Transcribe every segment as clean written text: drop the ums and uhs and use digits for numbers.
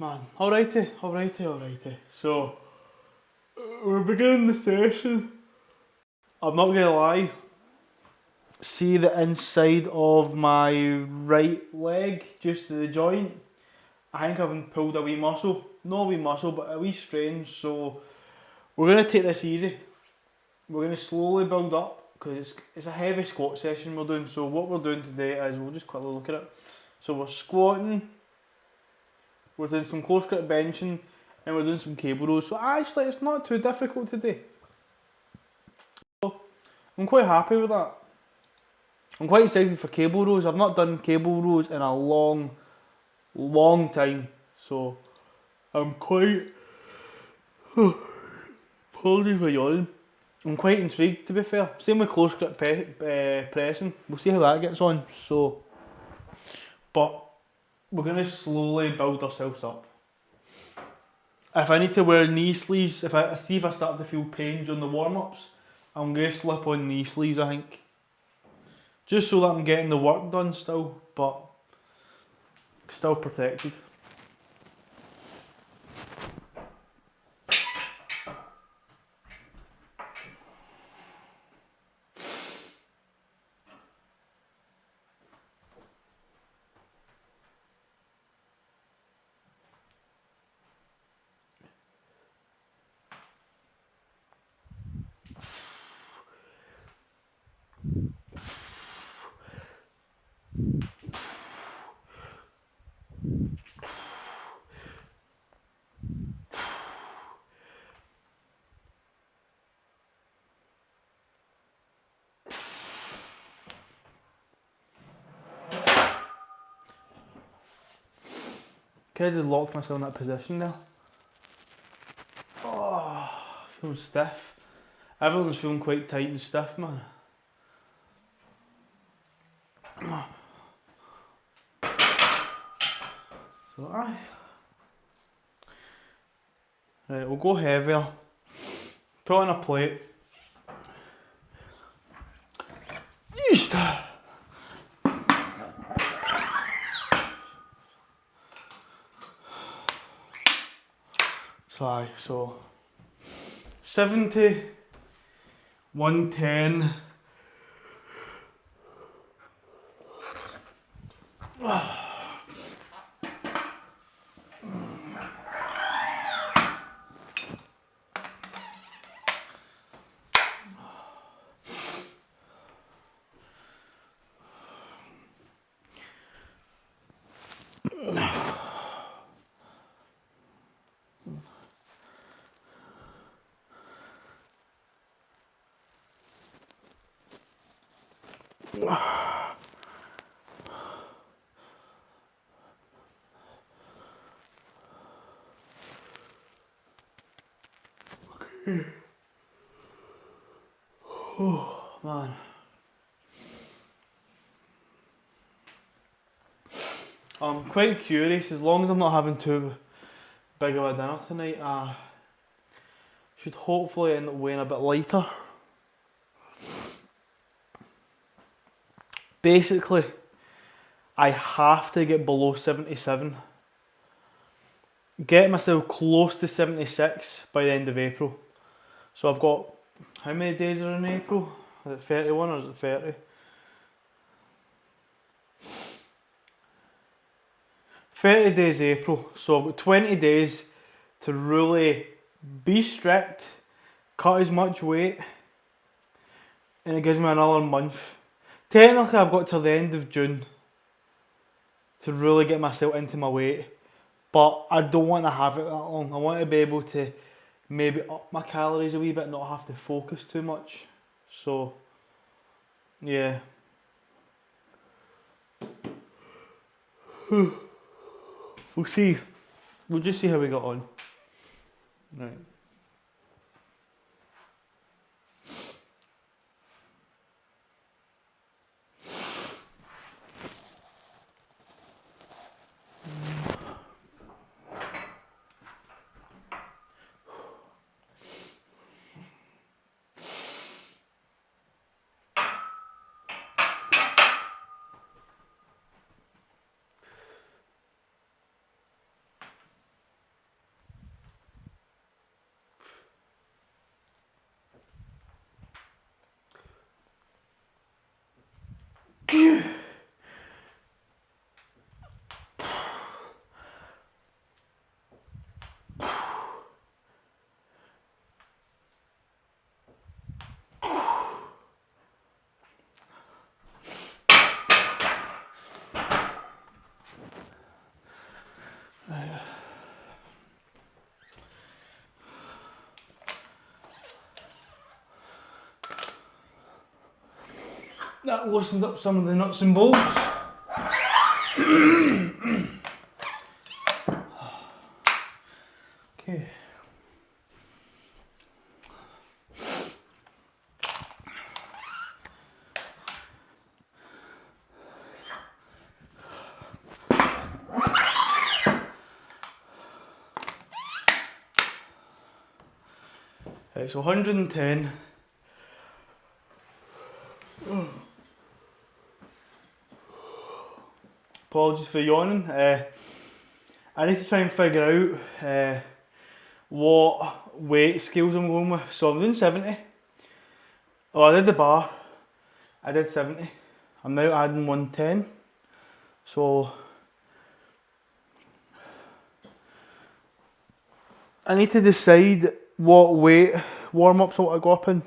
Man, alrighty. So, we're beginning the session. I'm not gonna lie. See the inside of my right leg, just to the joint. I think I've pulled a wee muscle. Not a wee muscle, but a wee strain. So, we're gonna take this easy. We're gonna slowly build up because it's a heavy squat session we're doing. So, what we're doing today is we'll just quickly look at it. So, we're squatting. We're doing some close grip benching and we're doing some cable rows. So actually it's not too difficult today. So I'm quite happy with that. I'm quite excited for cable rows. I've not done cable rows in a long time. So I'm quite apologies for yawning. I'm quite intrigued to be fair. Same with close grip pressing. We'll see how that gets on. So, but we're going to slowly build ourselves up. If I need to wear knee sleeves, if I start to feel pain during the warm-ups, I'm going to slip on knee sleeves, I think. Just so that I'm getting the work done still, but still protected. Could have just locked myself in that position there. Oh, feeling stiff. Everyone's feeling quite tight and stiff, man. So right, we'll go heavier. Put on a plate. Yeast. So 70, 110. Oh man. I'm quite curious, as long as I'm not having too big of a dinner tonight, I should hopefully end up weighing a bit lighter. Basically, I have to get below 77. Get myself close to 76 by the end of April. So I've got, how many days are in April? Is it 31 or is it 30? 30 days April, so I've got 20 days to really be strict, cut as much weight, and it gives me another month. Technically I've got till the end of June to really get myself into my weight, but I don't want to have it that long. I want to be able to maybe up my calories a wee bit, not have to focus too much. So, yeah. We'll see. We'll just see how we got on. Right. that loosened up some of the nuts and bolts. Okay. Right, so 110. Apologies for yawning. I need to try and figure out what weight scales I'm going with. So I'm doing 70. Oh, I did the bar. I did 70. I'm now adding 110. So I need to decide what weight warm-ups I want to go up in.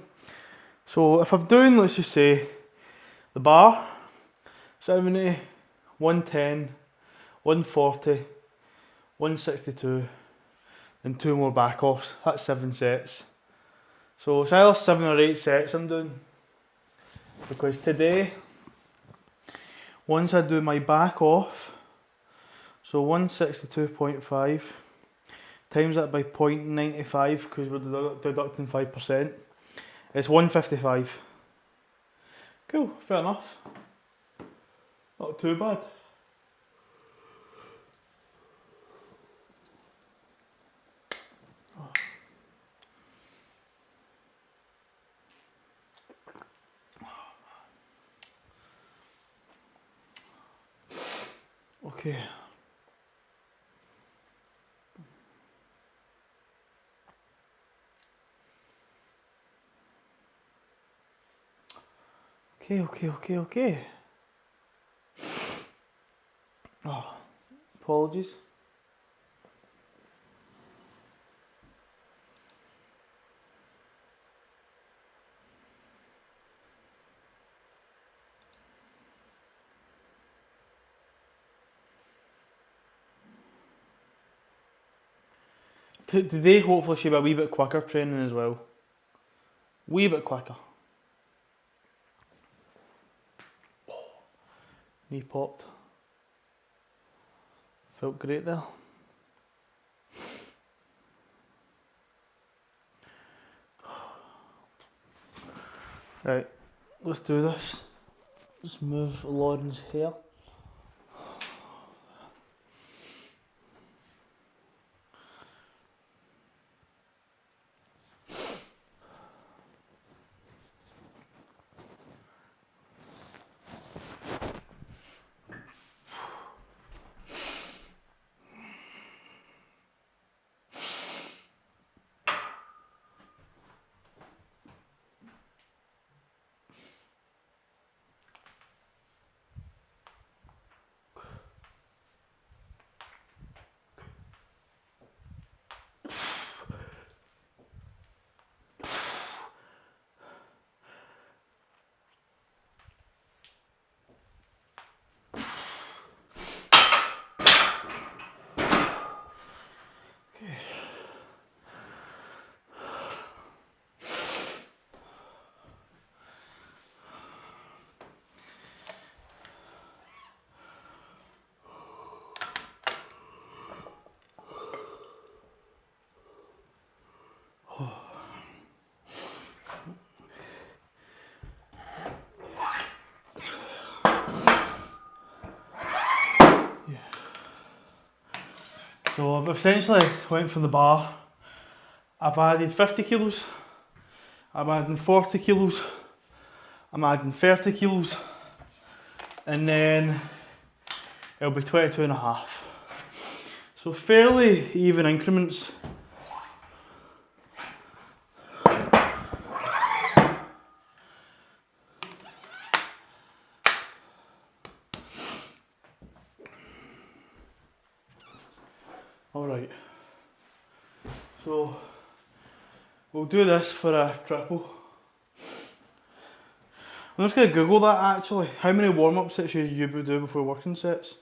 So if I'm doing, let's just say, the bar, 70, 110, 140, 162, and 2 more back offs. That's 7 sets. So it's either 7 or 8 sets I'm doing. Because today, once I do my back off, so 162.5, times that by 0.95 because we're deducting 5%, it's 155. Cool, fair enough. Not too bad. Okay. Okay. Oh, apologies. Today hopefully should be a wee bit quicker training as well. Wee bit quicker. Oh, knee popped. Felt great there. Right, let's do this. Let's move Lauren's hair. So I've essentially went from the bar, I've added 50 kilos, I'm adding 40 kilos, I'm adding 30 kilos, and then it'll be 22 and a half. So fairly even increments. Alright, so we'll do this for a triple. I'm just going to Google that actually. How many warm-up sets should you do before working sets?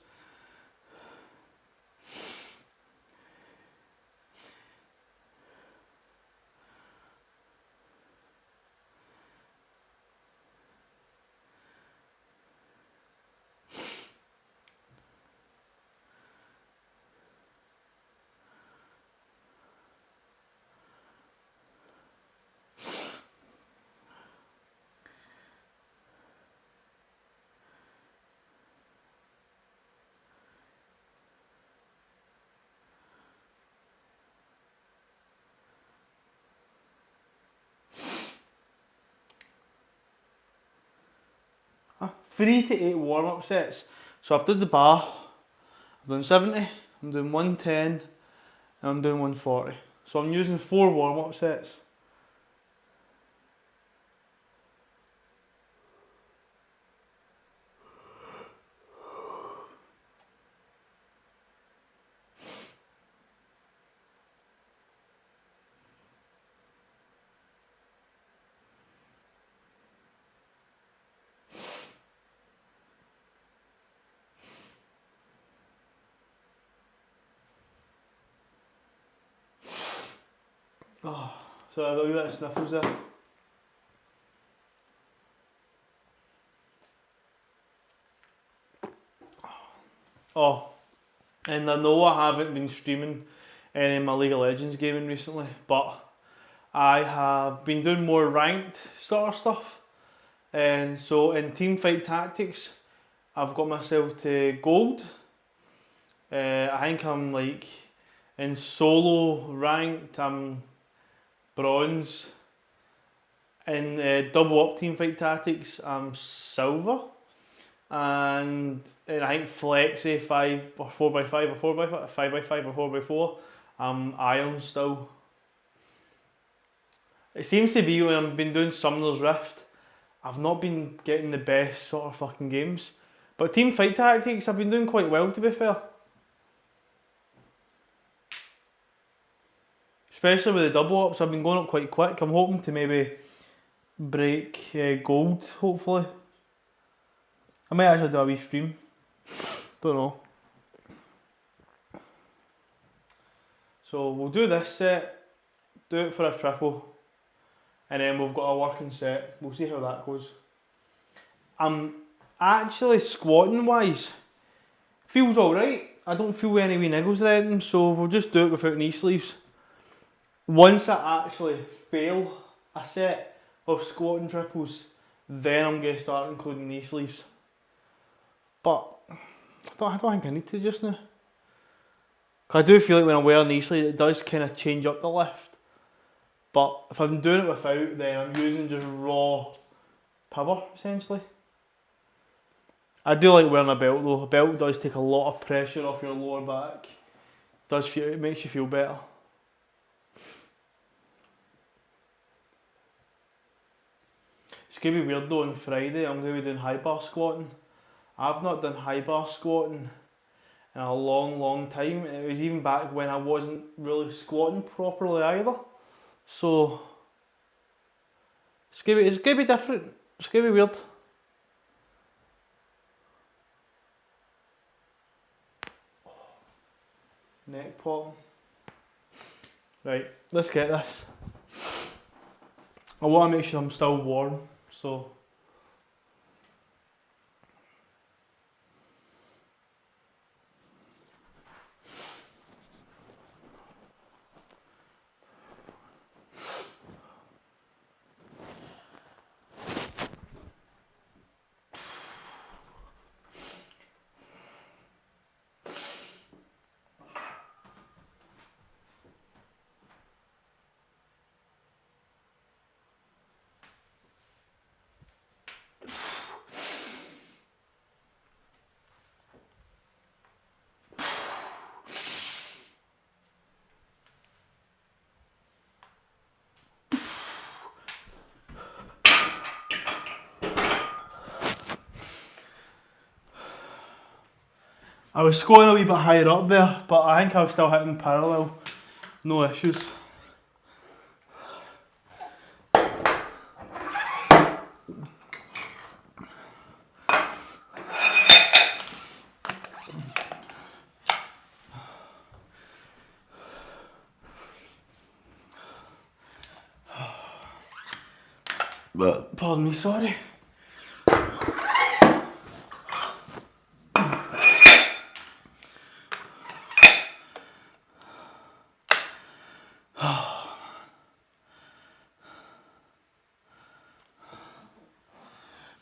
3 to 8 warm-up sets. So I've done the bar, I've done 70, I'm doing 110, and I'm doing 140. So I'm using 4 warm-up sets. Oh, so I've got a wee bit of sniffles there. Oh, and I know I haven't been streaming any of my League of Legends gaming recently, but I have been doing more ranked sort of stuff. And so in Teamfight Tactics, I've got myself to gold. I think I'm like in solo ranked, I'm bronze. In double up Teamfight Tactics, I'm silver. And I think Flexi 5 or 4x5 or 4x5, 5x5 or 4x4, I'm iron still. It seems to be when I've been doing Summoner's Rift, I've not been getting the best sort of fucking games. But Teamfight Tactics, I've been doing quite well, to be fair. Especially with the double ups, I've been going up quite quick. I'm hoping to maybe break gold, hopefully. I might actually do a wee stream. Don't know. So we'll do this set, do it for a triple, and then we've got a working set. We'll see how that goes. Actually, squatting wise, feels alright. I don't feel any wee niggles or anything, so we'll just do it without knee sleeves. Once I actually fail a set of squatting triples, then I'm going to start including knee sleeves. But I don't think I need to just now. I do feel like when I wear knee sleeves, it does kind of change up the lift. But if I'm doing it without, then I'm using just raw power, essentially. I do like wearing a belt though. A belt does take a lot of pressure off your lower back. It makes you feel better. It's going to be weird though, on Friday I'm going to be doing high bar squatting. I've not done high bar squatting in a long time. It was even back when I wasn't really squatting properly either. So it's going to be different. It's going to be weird. Neck pop. Right, let's get this. I want to make sure I'm still warm, so. I was scoring a wee bit higher up there, but I think I was still hitting parallel. No issues. But pardon me, sorry.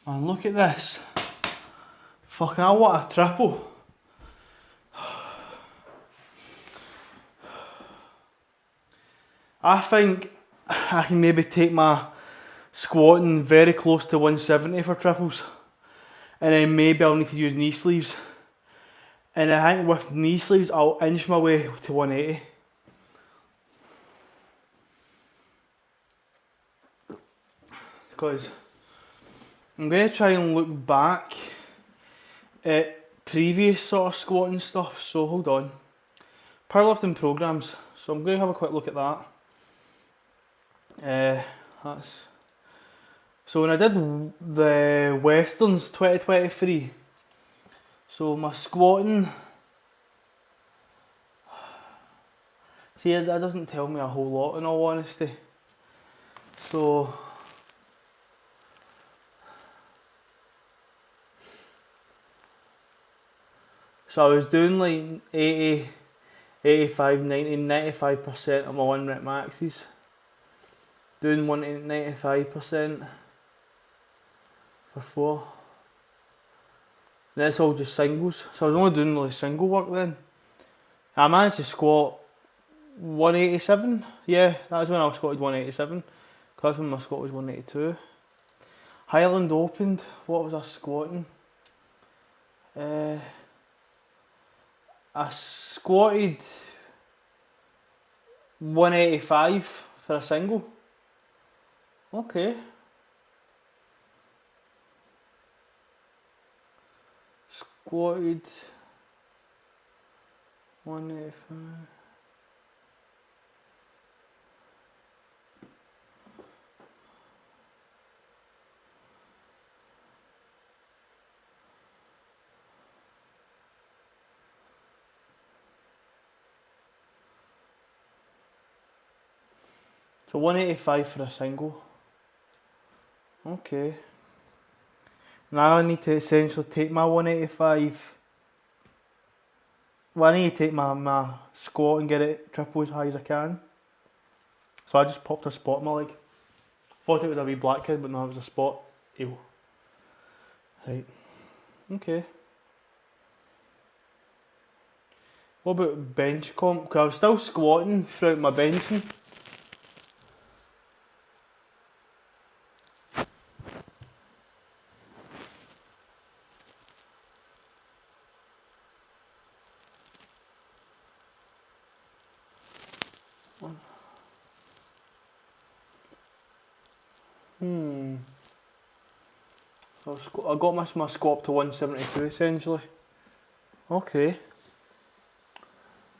Man, look at this. Fucking hell, what a triple. I think I can maybe take my squatting very close to 170 for triples. and then maybe I'll need to use knee sleeves. And I think with knee sleeves, I'll inch my way to 180. Because I'm going to try and look back at previous sort of squatting stuff. So hold on. Powerlifting programs. So I'm going to have a quick look at that. So when I did the Westerns 2023, so my squatting, see, that doesn't tell me a whole lot in all honesty. So I was doing like 80, 85, 90, 95% of my 1 rep maxes. Doing 1 to 95% for 4. And that's all just singles. So I was only doing like single work then. I managed to squat 187. Yeah, that's when I squatted 187. Because when my squat was 182. Highland opened. What was I squatting? I squatted 185 for a single. Okay. Squatted 185. So 185 for a single. Okay. Now I need to essentially take my 185. Well, I need to take my squat and get it triple as high as I can. So I just popped a spot in my leg. Thought it was a wee black kid, but no, it was a spot. Ew. Right. Okay. What about bench comp? Because I was still squatting throughout my benching. So I got my squat up to 172 essentially. Okay.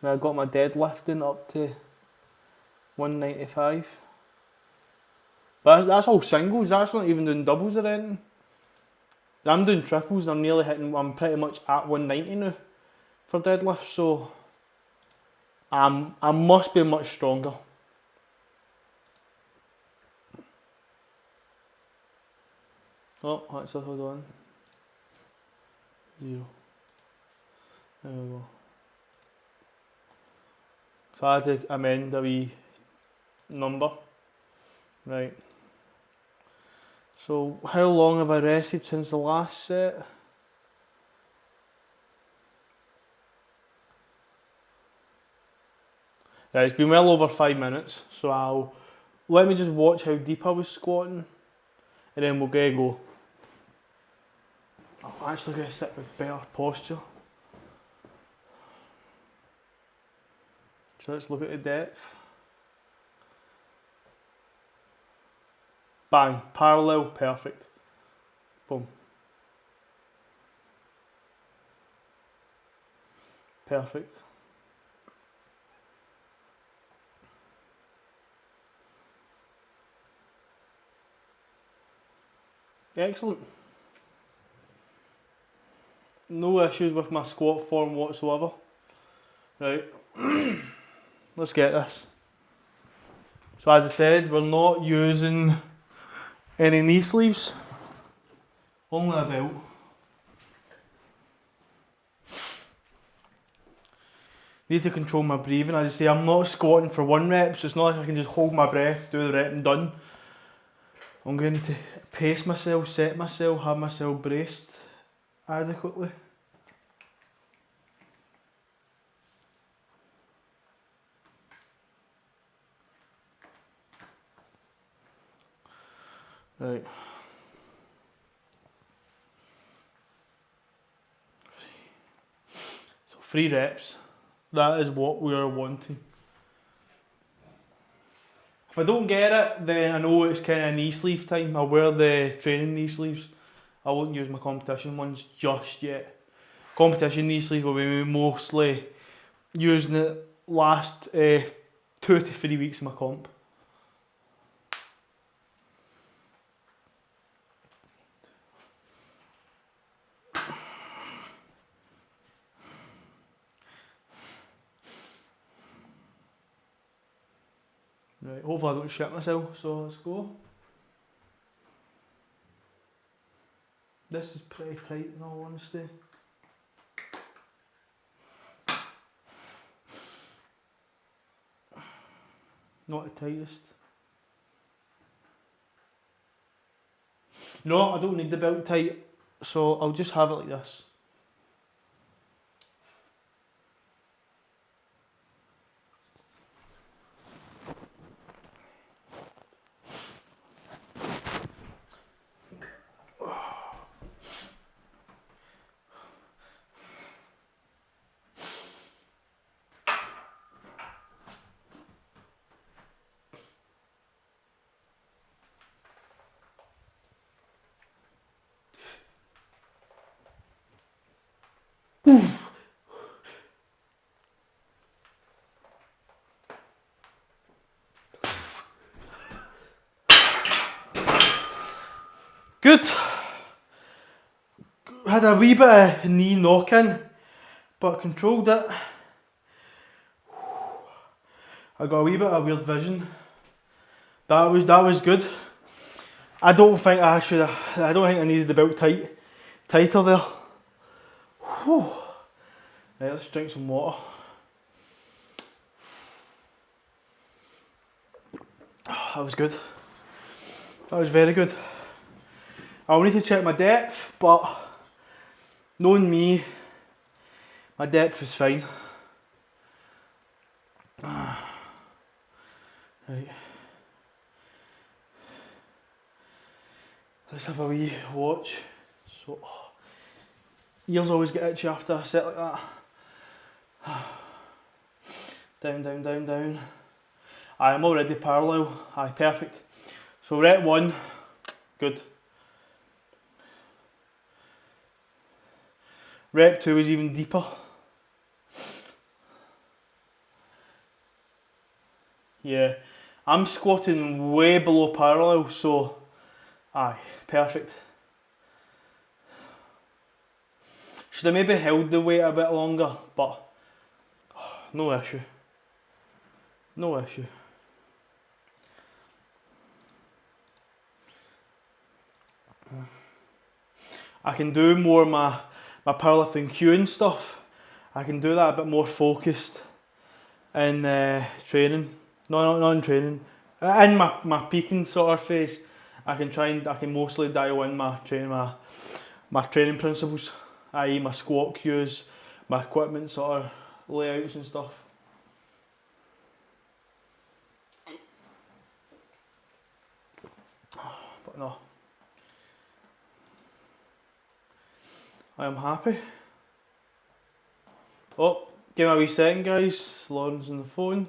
Now I got my deadlifting up to 195. But that's all singles, that's not even doing doubles or anything. I'm doing triples, I'm nearly hitting, I'm pretty much at 190 now for deadlift, so I must be much stronger. Oh, actually, hold on. 0. There we go. So I had to amend a wee number. Right. So how long have I rested since the last set? Right, it's been well over 5 minutes, so let me just watch how deep I was squatting, and then we'll get a go. I'm actually going to sit with better posture. So let's look at the depth. Bang, parallel, perfect. Boom. Perfect. Excellent. No issues with my squat form whatsoever. Right, let's get this. So as I said, we're not using any knee sleeves, only a belt. Need to control my breathing. As I say, I'm not squatting for 1 rep, so it's not like I can just hold my breath, do the rep and done. I'm going to pace myself, set myself, have myself braced adequately. Right. 3 reps. That is what we are wanting. If I don't get it, then I know it's kind of knee sleeve time. I'll wear the training knee sleeves. I won't use my competition ones just yet. Competition knee sleeves will be mostly using it last 2 to 3 weeks of my comp. Right, hopefully I don't shit myself, so let's go. This is pretty tight in all honesty. Not the tightest. No, I don't need the belt tight, so I'll just have it like this. Good. Had a wee bit of knee knock-in, but controlled it. I got a wee bit of weird vision. That was good. I don't think I needed the belt tighter there. Whew. Right, let's drink some water. Oh, that was good. That was very good. I'll need to check my depth, but knowing me, my depth is fine. Right. Let's have a wee watch. So, ears always get itchy after a set like that. Down, down, down, down. I'm already parallel. Aye, perfect. So rep 1, good. Rep 2 is even deeper. Yeah, I'm squatting way below parallel, so aye, perfect. Should have maybe held the weight a bit longer, but no issue. No issue. I can do more my powerlifting cueing stuff. I can do that a bit more focused in training. No, not in training. In my peaking sort of phase, I can mostly dial in my training principles, i.e. my squat cues, my equipment sort of layouts and stuff. But no, I am happy. Oh, give me a wee second guys, Lauren's on the phone.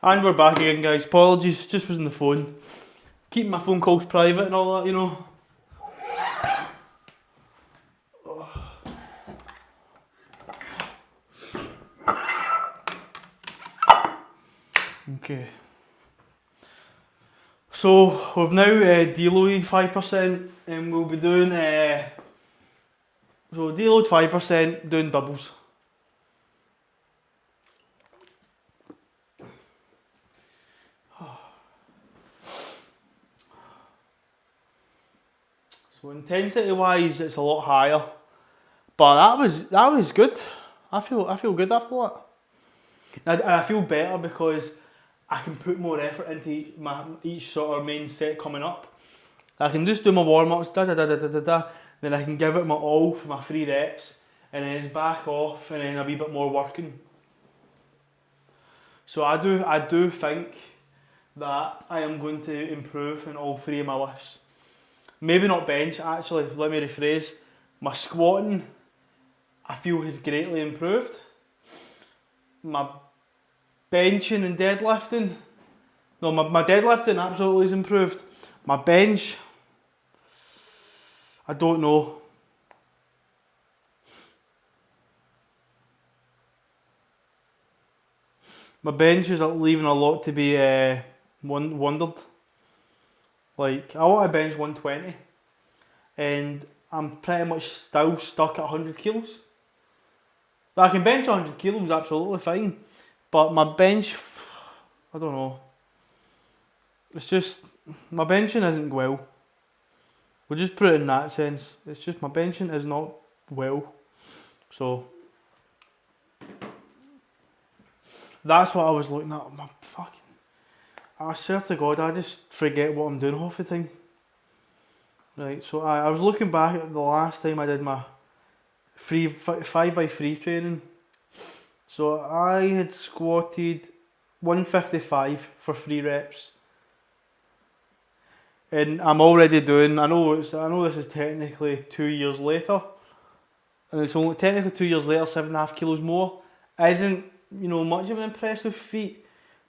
And we're back again, guys. Apologies, just was on the phone. Keeping my phone calls private and all that, you know. Okay. So we've now deloaded 5% and we'll be doing so deload 5%, doing doubles. So intensity wise it's a lot higher. But that was good. I feel good after that. And I feel better because I can put more effort into each sort of main set coming up. I can just do my warm-ups, then I can give it my all for my 3 reps, and then it's back off, and then a wee bit more working. So I do think that I am going to improve in all 3 of my lifts. Maybe not bench, actually, let me rephrase. My squatting, I feel has greatly improved. My benching and deadlifting, no, my deadlifting absolutely has improved. My bench, I don't know. My bench is leaving a lot to be wondered. Like, I want to bench 120 and I'm pretty much still stuck at 100 kilos. I can bench 100 kilos absolutely fine, but my bench, I don't know. It's just, my benching isn't well. We'll just put it in that sense. It's just my benching is not well. So, that's what I was looking at. My fucking, I swear to God, I just forget what I'm doing half the time. Right, so I was looking back at the last time I did my 5x3 training. So I had squatted 155 for 3 reps. And I'm already doing, I know this is technically 2 years later. And it's only technically 2 years later, 7.5 kilos more. Isn't, you know, much of an impressive feat.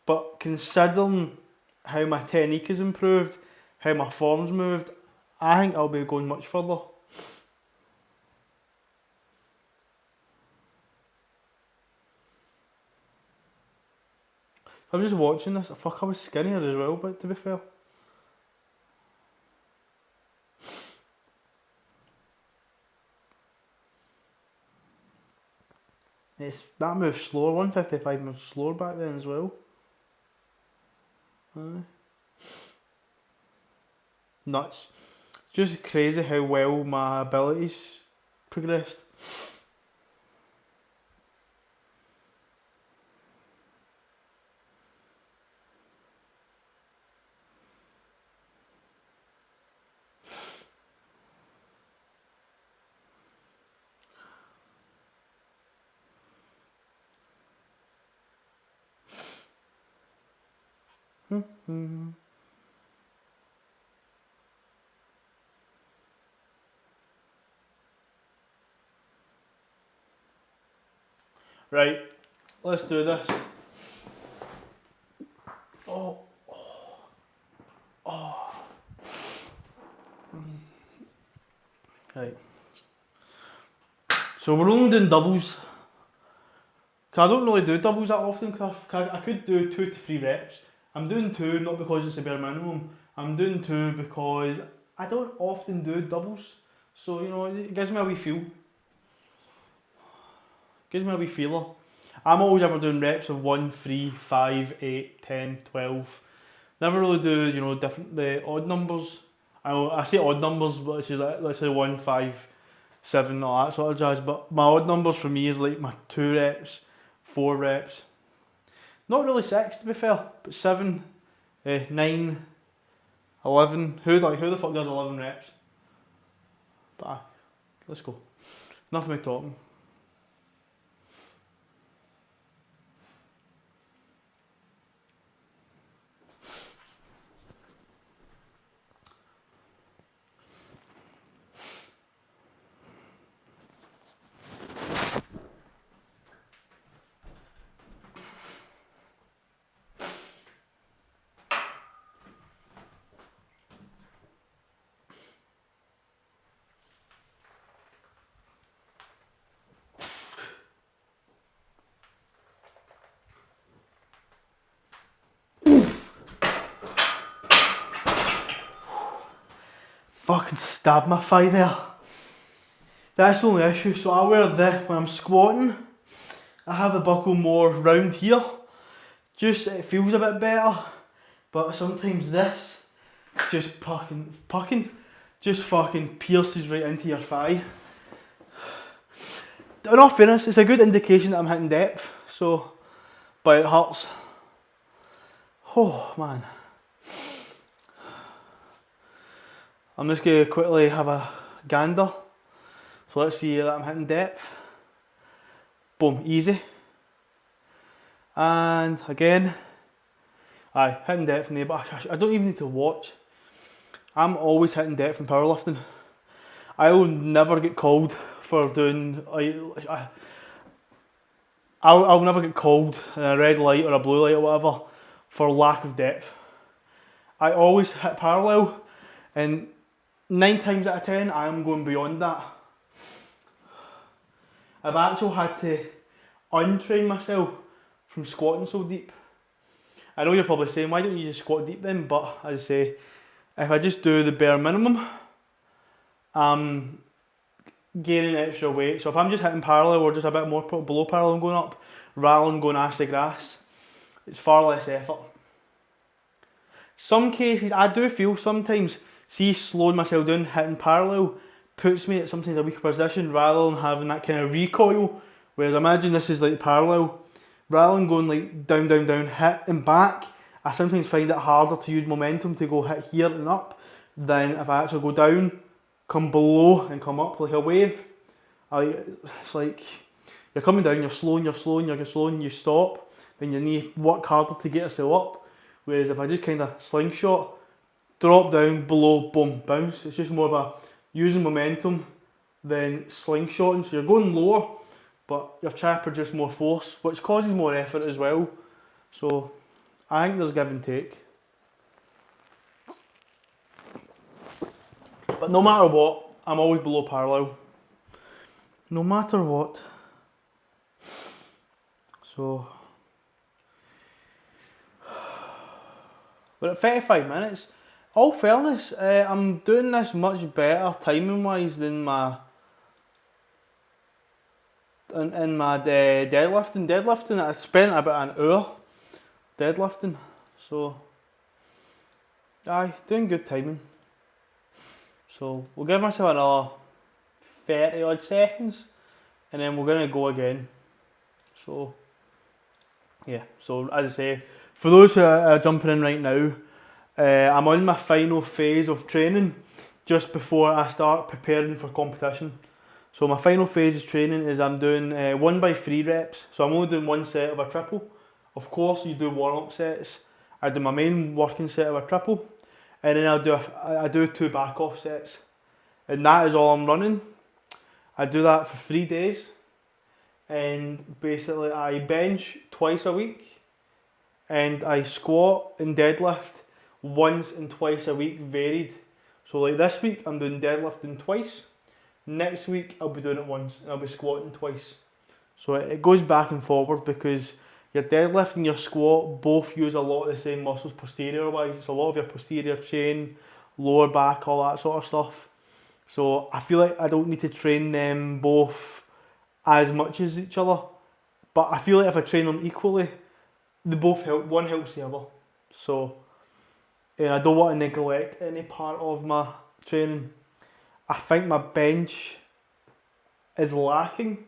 But considering how my technique has improved, how my form's moved, I think I'll be going much further. I'm just watching this. Fuck, I was skinnier as well, but to be fair. That moves slower. 155 moves slower back then as well. Nuts. It's just crazy how well my abilities progressed. Right, let's do this. Oh. Right. So we're only doing doubles. I don't really do doubles that often because I could do 2 to 3 reps. I'm doing 2 not because it's the bare minimum. I'm doing 2 because I don't often do doubles. So, you know, it gives me a wee feel. Gives me a wee feeler. I'm always ever doing reps of 1, 3, 5, 8, 10, 12. Never really do, you know, the odd numbers. I say odd numbers, but it's just like, let's say 1, 5, 7, all that sort of jazz. But my odd numbers for me is like my 2 reps, 4 reps. Not really 6 to be fair, but 7, 9, 11. Who the fuck does 11 reps? But let's go. Enough of me talking. fucking stabbed my thigh there. That's the only issue. So I wear this when I'm squatting. I have the buckle more round here. Just, it feels a bit better. But sometimes this just just fucking pierces right into your thigh. In all fairness, it's a good indication that I'm hitting depth. So, but it hurts. Oh man. I'm just going to quickly have a gander. So let's see that I'm hitting depth. Boom, easy. And again, aye, hitting depth in there, but I don't even need to watch. I'm always hitting depth in powerlifting. I will never get called for doing, I'll never get called a red light or a blue light or whatever for lack of depth. I always hit parallel, and 9 times out of 10 I am going beyond that. I've actually had to untrain myself from squatting so deep. I know you're probably saying, why don't you just squat deep then? But as I say, if I just do the bare minimum, I'm gaining extra weight. So if I'm just hitting parallel or just a bit more below parallel and going up, rather than going ass to grass, it's far less effort. Some cases, I do feel sometimes, see slowing myself down, hitting parallel, puts me at sometimes a weaker position rather than having that kind of recoil. Whereas imagine this is like parallel, rather than going like down, down, down, hit and back, I sometimes find it harder to use momentum to go hit here and up than if I actually go down, come below and come up like a wave. It's like you're coming down, you're slowing, you stop, then you need to work harder to get yourself up. Whereas if I just kind of slingshot, drop down, below, boom, bounce, it's just more of a using momentum than slingshotting. So you're going lower, but you're trying to produce more force, which causes more effort as well. So I think there's give and take. But no matter what, I'm always below parallel. No matter what. So we're at 35 minutes. All fairness, I'm doing this much better timing wise than my in my deadlifting. Deadlifting, I spent about an hour deadlifting. So aye, doing good timing. So we'll give myself another 30 odd seconds and then we're going to go again. So yeah, so as I say, for those who are jumping in right now, I'm on my final phase of training just before I start preparing for competition. So my final phase of training is I'm doing 1 by 3 reps. So I'm only doing 1 set of a triple. Of course you do warm-up sets. I do my main working set of a triple, and then I do 2 back-off sets. And that is all I'm running. I do that for 3 days. And basically I bench twice a week. And I squat and deadlift once and twice a week, varied. So like this week I'm doing deadlifting twice. Next week I'll be doing it once and I'll be squatting twice. So it goes back and forward because your deadlift and your squat both use a lot of the same muscles posterior wise. It's a lot of your posterior chain, lower back, all that sort of stuff. So I feel like I don't need to train them both as much as each other. But I feel like if I train them equally, they both help, one helps the other. So I don't want to neglect any part of my training. I think my bench is lacking,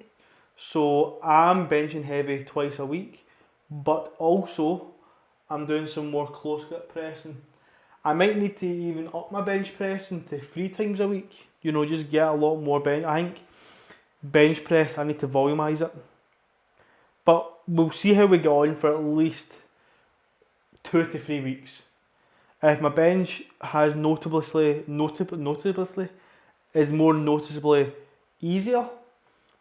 so I'm benching heavy twice a week, but also I'm doing some more close grip pressing. I might need to even up my bench pressing to 3 times a week, you know, just get a lot more bench. I think bench press, I need to volumise it. But we'll see how we get on for at least 2 to 3 weeks. If my bench has notably is more noticeably easier,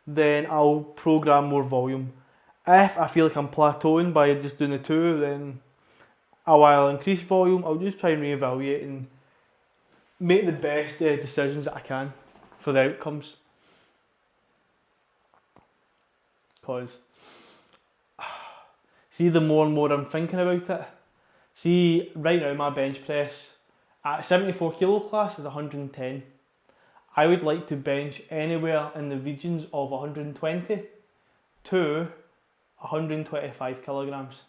then I'll program more volume. If I feel like I'm plateauing by just doing the 2, then while I'll increase volume, I'll just try and reevaluate and make the best decisions that I can for the outcomes. Because see, the more and more I'm thinking about it, see right now my bench press, at 74 kilo class is 110. I would like to bench anywhere in the regions of 120 to 125 kilograms.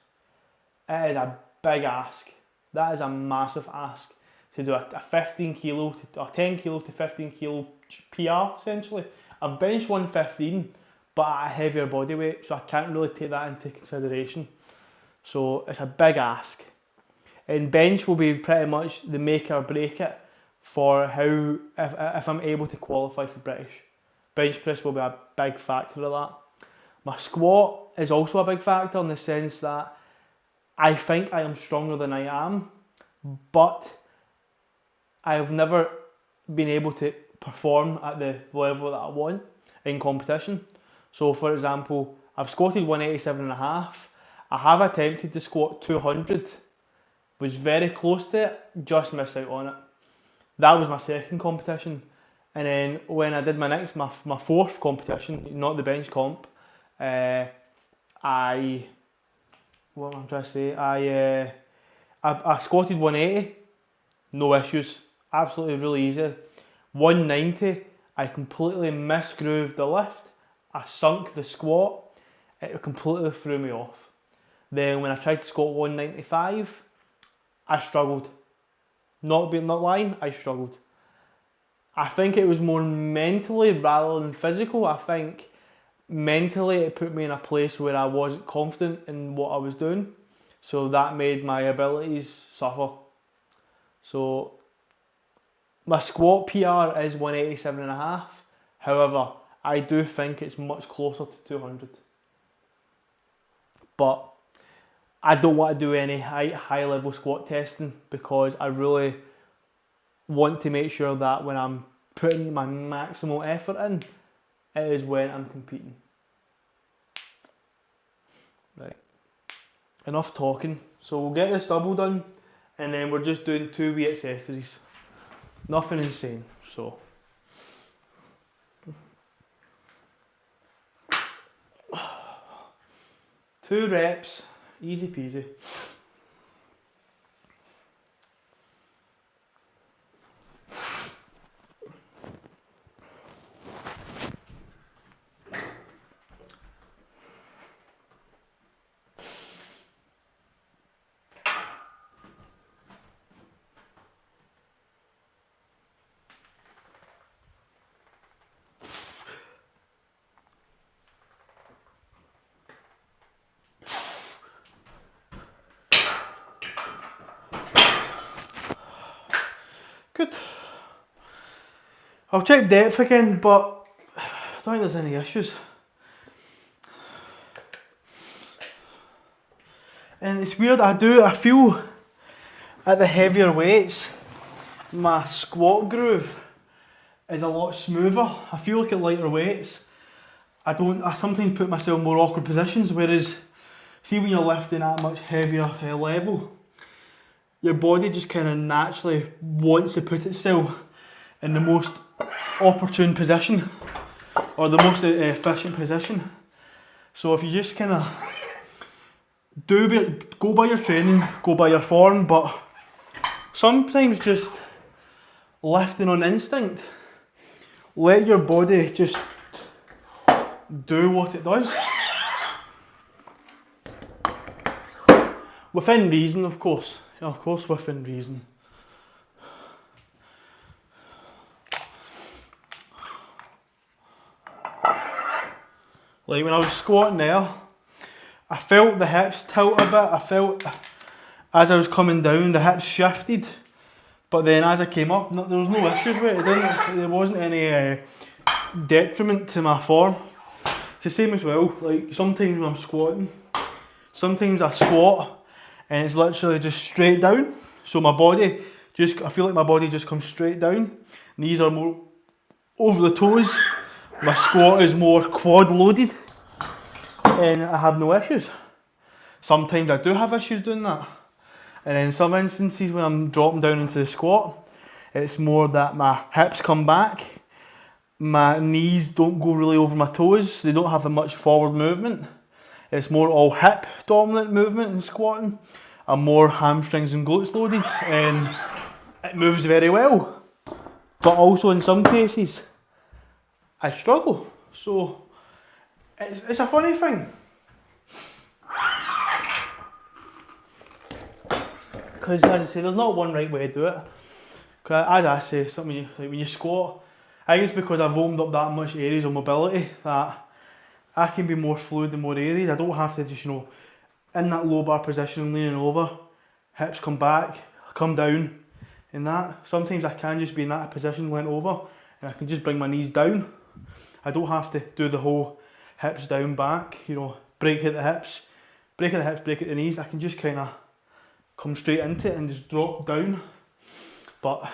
It is a big ask. That is a massive ask to do a 15 kilo to a 10 kilo to 15 kilo PR essentially. I've benched 115 but at a heavier body weight, so I can't really take that into consideration. So it's a big ask. And bench will be pretty much the make or break it for how, if I'm able to qualify for British. Bench press will be a big factor of that. My squat is also a big factor in the sense that I think I am stronger than I am, but I have never been able to perform at the level that I want in competition. So for example, I've squatted 187.5. I have attempted to squat 200, was very close to it, just missed out on it. That was my second competition. And then when I did my fourth competition, not the bench comp, I squatted 180, no issues, absolutely really easy. 190, I completely misgrooved the lift, I sunk the squat, it completely threw me off. Then when I tried to squat 195, I struggled. Not lying, I struggled. I think it was more mentally rather than physical. I think mentally it put me in a place where I wasn't confident in what I was doing. So that made my abilities suffer. So my squat PR is 187.5. However, I do think it's much closer to 200. But I don't want to do any high level squat testing because I really want to make sure that when I'm putting my maximal effort in, it is when I'm competing. Right, enough talking. So we'll get this double done and then we're just doing 2 wee accessories. Nothing insane, so. Two reps, easy peasy. Good. I'll check depth again, but I don't think there's any issues. And it's weird, I feel at the heavier weights, my squat groove is a lot smoother. I feel like at lighter weights, I sometimes put myself in more awkward positions, whereas see when you're lifting at a much heavier level, your body just kind of naturally wants to put itself in the most opportune position or the most efficient position. So if you just kind of go by your training, go by your form, but sometimes just lifting on instinct, let your body just do what it does. Within reason, of course. Of course, within reason. Like when I was squatting there, I felt the hips tilt a bit. I felt as I was coming down, the hips shifted. But then as I came up, there was no issues with it. There wasn't any detriment to my form. It's the same as well. Like sometimes when I'm squatting, sometimes I squat and it's literally just straight down. So my body I feel like my body just comes straight down. Knees are more over the toes. My squat is more quad loaded and I have no issues. Sometimes I do have issues doing that. And in some instances when I'm dropping down into the squat, it's more that my hips come back, my knees don't go really over my toes, they don't have a much forward movement. It's more all hip dominant movement in squatting and more hamstrings and glutes loaded. And it moves very well. But also in some cases, I struggle. So it's a funny thing. Because as I say, there's not one right way to do it. Because as I say, something like when you squat, I think it's because I've opened up that much areas of mobility that I can be more fluid in more areas. I don't have to just, in that low bar position, leaning over, hips come back, come down, and that. Sometimes I can just be in that position, leant over, and I can just bring my knees down. I don't have to do the whole hips down, back, break at the hips, break at the hips, break at the knees. I can just kind of come straight into it and just drop down. But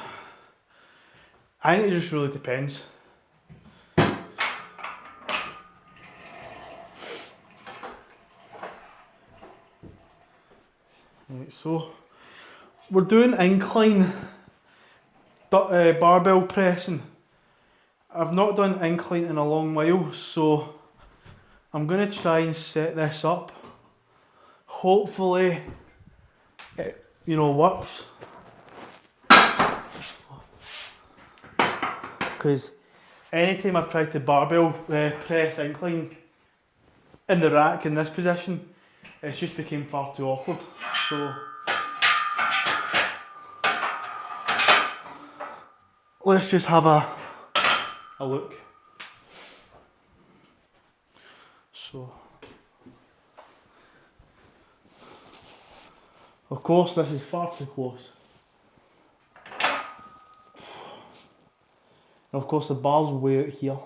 I think it just really depends. Right, so we're doing incline barbell pressing. I've not done incline in a long while, so I'm going to try and set this up. Hopefully it works. Because anytime I've tried to barbell press incline in the rack in this position, it's just became far too awkward. So let's just have a look. So of course this is far too close. And of course the bar's way out here.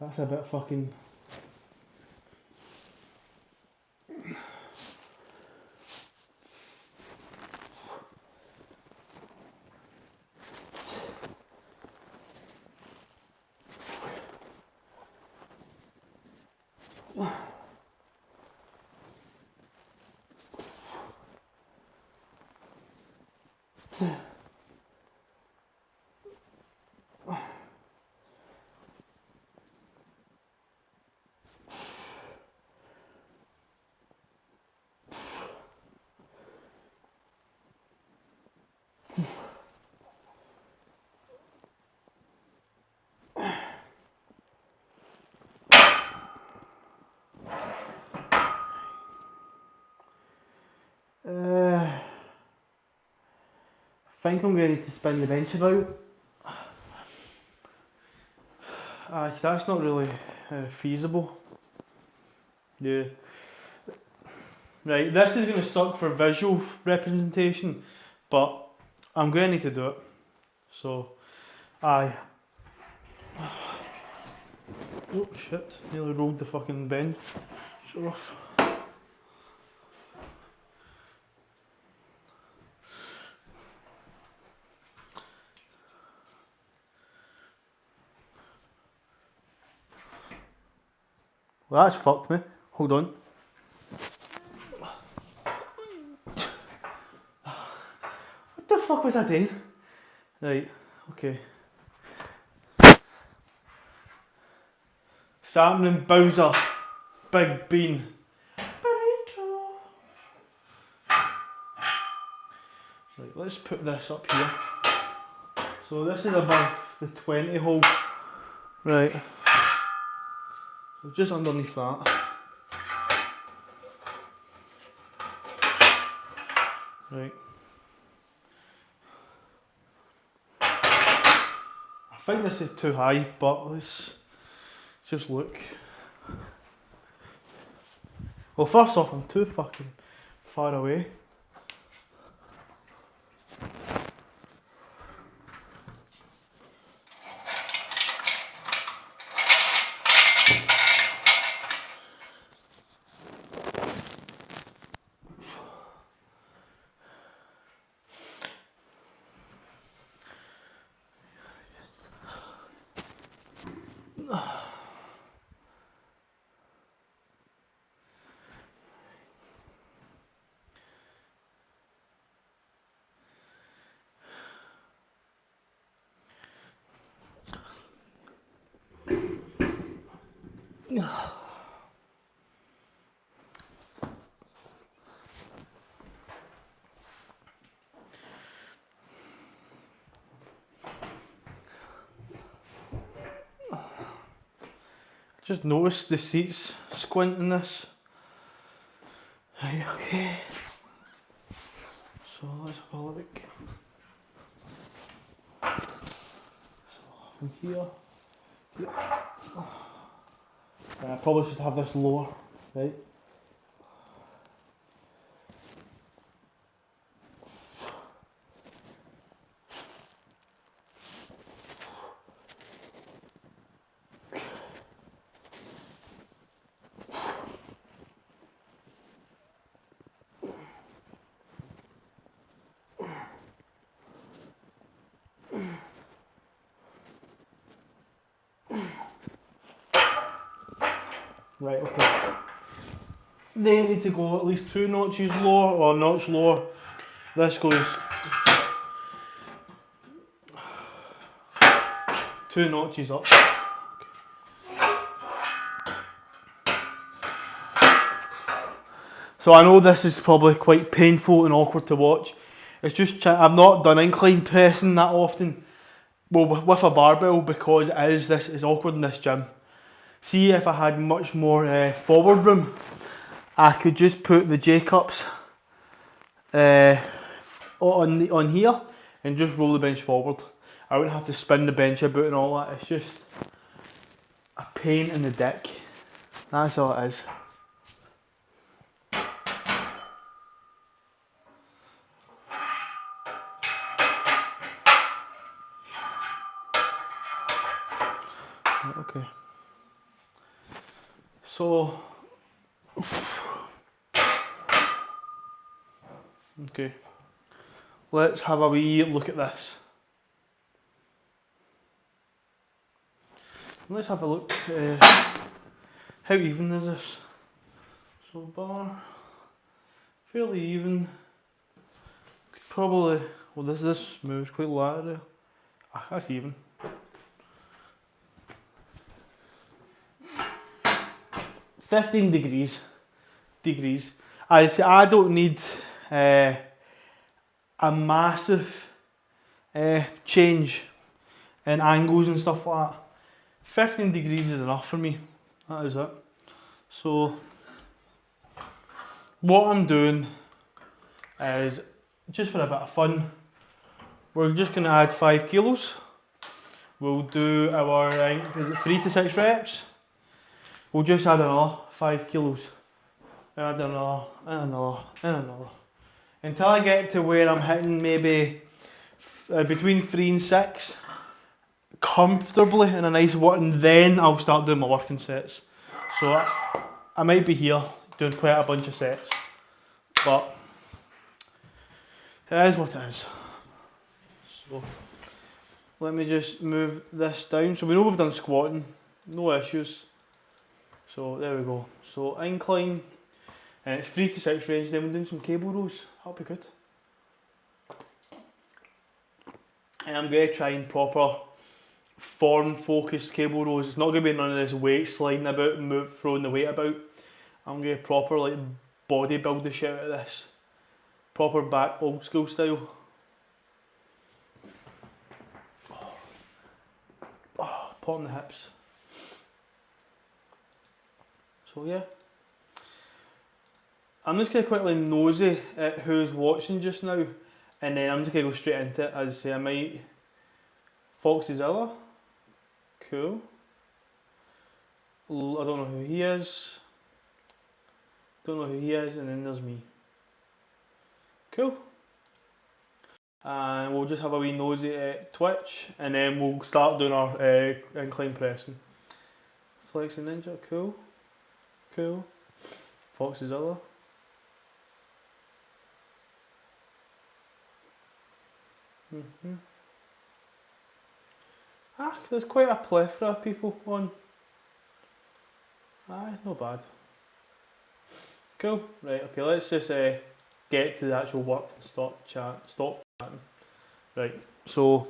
That's a bit fucking... I think I'm going to need to spin the bench about. That's not really feasible. Yeah. Right, this is going to suck for visual representation, but I'm going to need to do it. So, oh shit, nearly rolled the fucking bench. Shut off. Well, that's fucked me. Hold on. What the fuck was I doing? Right, okay. Salmon and Bowser. Big Bean. Burrito. Right, let's put this up here. So this is above the 20 hole. Right. So just underneath that. Right. I think this is too high, but let's just look. Well, first off, I'm too fucking far away. Just notice the seats squinting this. Right, okay. So let's have a look. So from here. I probably should have this lower, right? Right, okay. They need to go at least 2 notches lower, or a notch lower. This goes 2 notches up. So I know this is probably quite painful and awkward to watch. It's just, I've not done incline pressing that often. Well, with a barbell, because this is awkward in this gym. See, if I had much more forward room, I could just put the J-cups on here and just roll the bench forward. I wouldn't have to spin the bench about and all that. It's just a pain in the dick. That's all it is. Okay. So, okay, let's have a wee look at this. Let's have a look. How even is this? So bar, fairly even. Probably, well this moves quite laterally. Ah, that's even. $15 degrees. I don't need a massive change in angles and stuff like that. 15 degrees is enough for me. That is it. So what I'm doing is, just for a bit of fun, we're just going to add 5 kilos. We'll do our, is it 3 to 6 reps? We'll just add another 5 kilos. Add another, and another, and another. Until I get to where I'm hitting maybe between 3 and 6 comfortably in a nice work, and then I'll start doing my working sets. So I might be here doing quite a bunch of sets, but it is what it is. So let me just move this down. So we know we've done squatting, no issues. So there we go. So incline, and it's 3 to 6 range. Then we're doing some cable rows. That'll be good. And I'm going to try and proper form focused cable rows. It's not going to be none of this weight sliding about and throwing the weight about. I'm going to proper like bodybuild the shit out of this. Proper back old school style. Oh, pop on the hips. So yeah. I'm just going to quickly nosy at who's watching just now, and then I'm just going to go straight into it. As I say, I might... Foxyzilla. Cool. I don't know who he is. Don't know who he is, and then there's me. Cool. And we'll just have a wee nosy at Twitch, and then we'll start doing our incline pressing. Flexing Ninja, cool. Cool. Foxyzilla. There's quite a plethora of people on. Aye, not bad. Cool. Right, okay, let's just get to the actual work and stop chatting. Right, so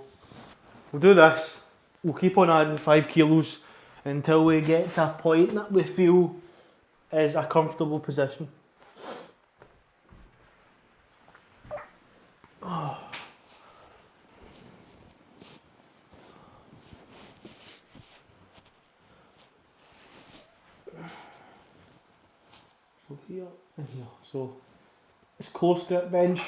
we'll do this. We'll keep on adding 5 kilos until we get to a point that we feel is a comfortable position. Oh. here and here. So it's close grip bench.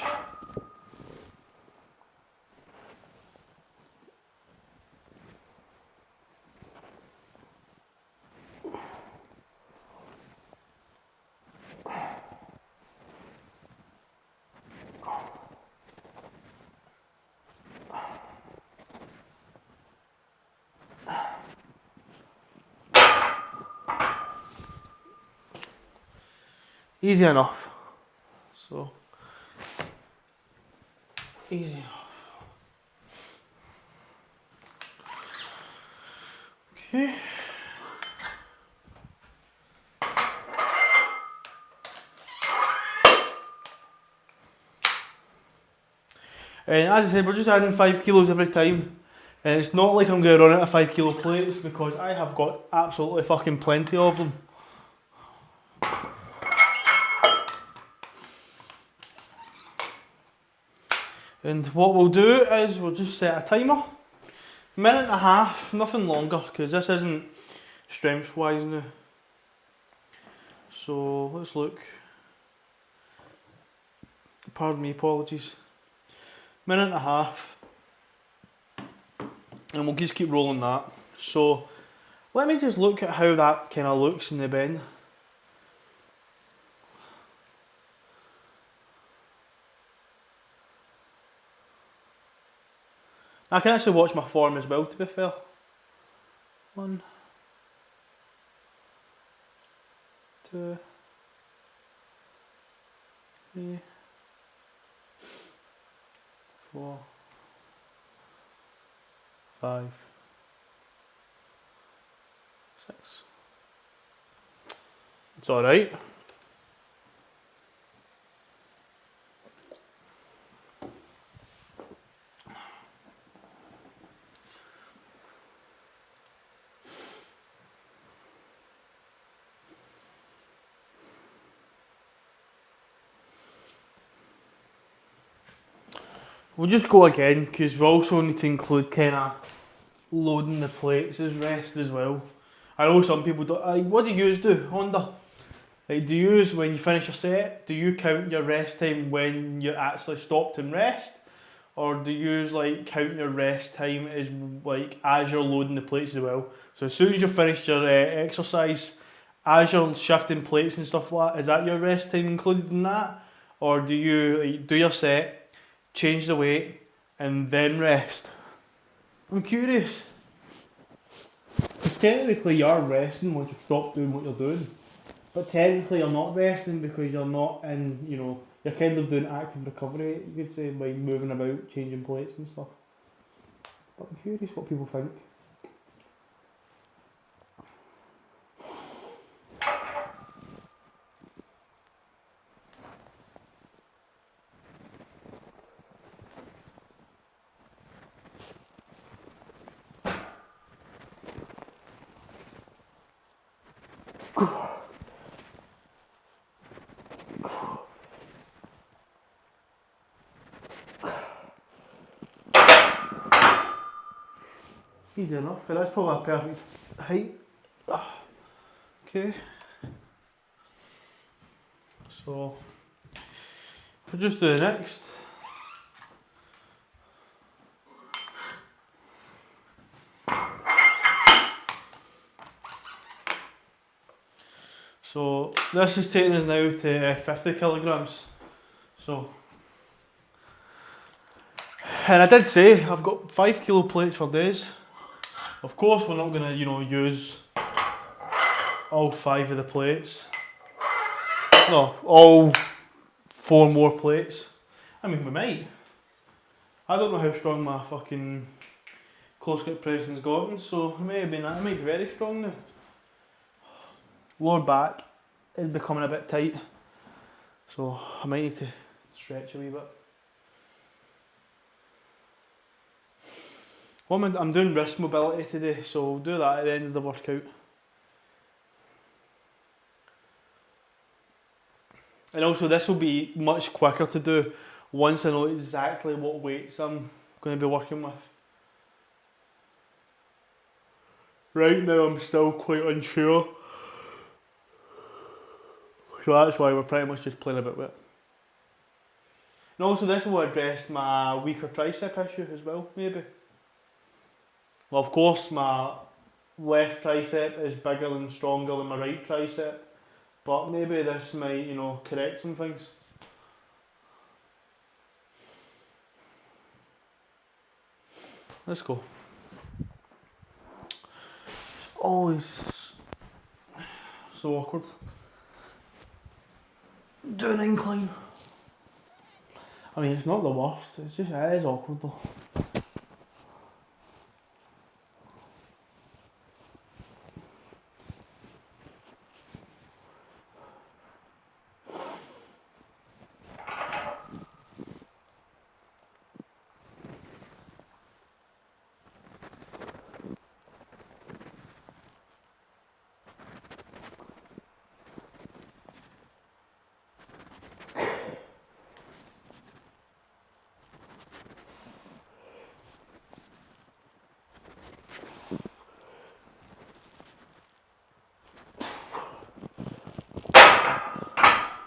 Easy enough. So, easy enough. Okay. And as I said, we're just adding 5 kilos every time. And it's not like I'm going to run out of 5 kilo plates because I have got absolutely fucking plenty of them. And what we'll do is we'll just set a timer. Minute and a half, nothing longer, because this isn't strength wise now. So let's look. Pardon me, apologies. Minute and a half. And we'll just keep rolling that. So let me just look at how that kind of looks in the bend. I can actually watch my form as well, to be fair. 1, 2, 3, 4, 5, 6. It's alright. We'll just go again because we also need to include kind of loading the plates as rest as well. I know some people don't. What do you do, Honda? Like, do you use when you finish your set? Do you count your rest time when you're actually stopped and rest, or do you like count your rest time as like as you're loading the plates as well? So as soon as you've finished your exercise, as you're shifting plates and stuff like that, is that your rest time included in that, or do you like, do your set? Change the weight and then rest? I'm curious. Because technically you're resting once you've stopped doing what you're doing. But technically you're not resting because you're not in, you know, you're kind of doing active recovery, you could say, by moving about, changing plates and stuff. But I'm curious what people think. Easy enough, but that's probably a perfect height. Okay. So, we'll just do the next. So, this is taking us now to 50 kilograms. So, and I did say I've got 5 kilo plates for days. Of course, we're not going to, you know, use all 5 of the plates. No, all 4 more plates. I mean, we might. I don't know how strong my fucking close grip pressing's gotten, so it might be very strong now. Lower back is becoming a bit tight, so I might need to stretch a wee bit. I'm doing wrist mobility today, so we'll do that at the end of the workout. And also this will be much quicker to do once I know exactly what weights I'm going to be working with. Right now I'm still quite unsure. So that's why we're pretty much just playing about with it. And also this will address my weaker tricep issue as well, maybe. Well, of course my left tricep is bigger and stronger than my right tricep, but maybe this might, you know, correct some things. Let's go. It's always so awkward. Do an incline. I mean, it's not the worst, it's just, it is awkward though.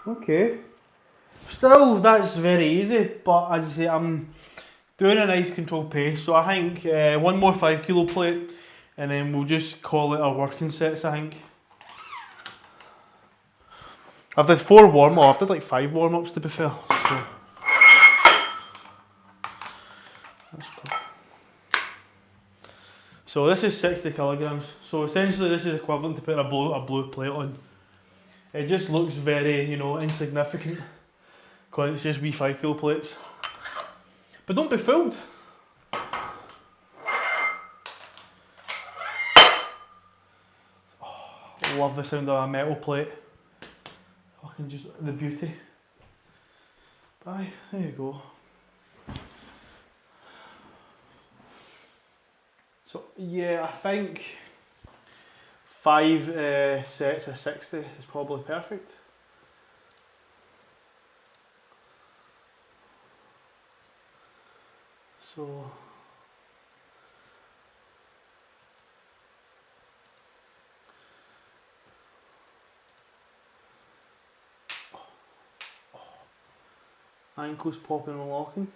Okay. Still, that's very easy, but as I say, I'm doing a nice controlled pace, so I think one more 5 kilo plate, and then we'll just call it our working sets, I think. I've did 4 warm-ups, I've did like 5 warm-ups to be fair. So. That's cool. So this is 60 kilograms, so essentially this is equivalent to putting a blue plate on. It just looks very, you know, insignificant, because it's just wee 5 kilo plates. But don't be fooled. Oh, love the sound of a metal plate. Fucking just the beauty. Aye, there you go. So yeah, I think 5 sets of 60 is probably perfect. So ankles popping and locking.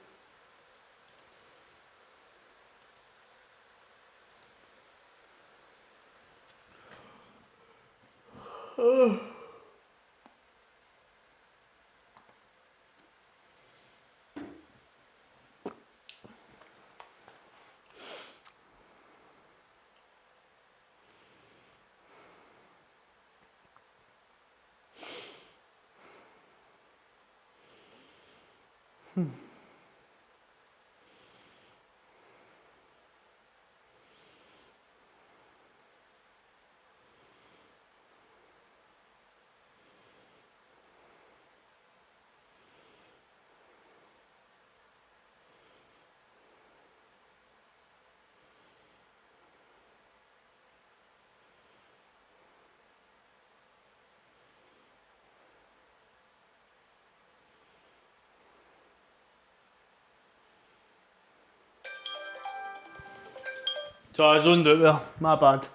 So I zoned out there, my bad.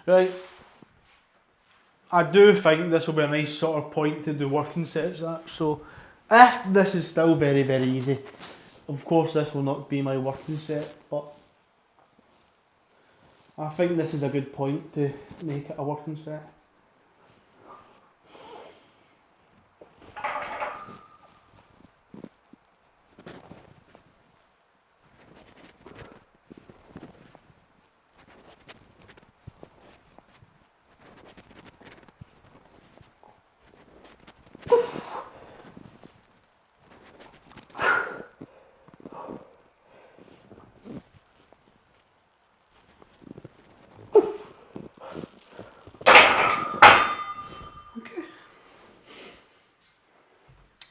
Right, I do think this will be a nice sort of point to do working sets at, so if this is still very, very easy, of course this will not be my working set, but I think this is a good point to make it a working set.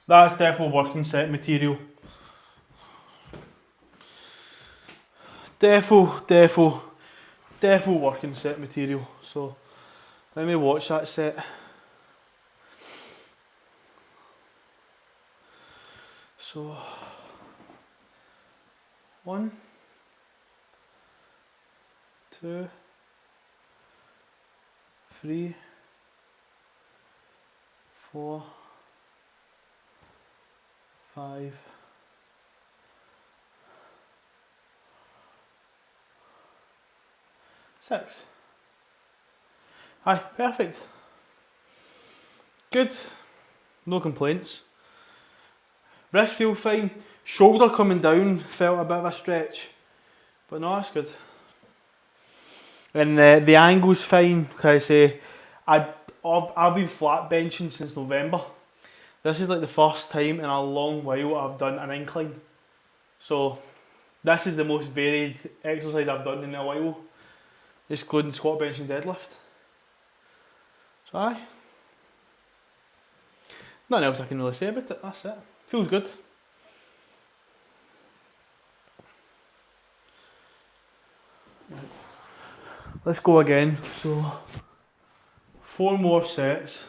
That's definitely working set material. Defo working set material. So let me watch that set. So 1, 2, 3, 4, 5, 6. Aye, perfect. Good. No complaints. Wrist feel fine. Shoulder coming down felt a bit of a stretch. But no, that's good. And the angle's fine, because I've been flat benching since November. This is like the first time in a long while I've done an incline. So this is the most varied exercise I've done in a while, excluding squat, bench and deadlift. So aye. Nothing else I can really say about it, that's it. Feels good. Let's go again. So 4 more sets.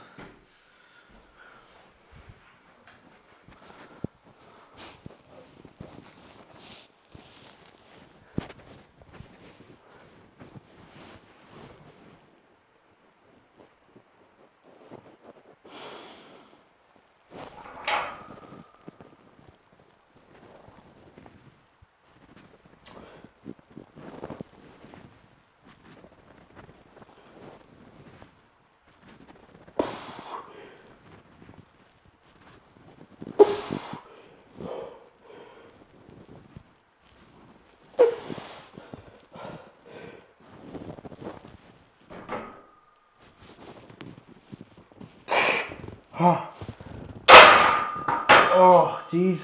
Oh, jeez.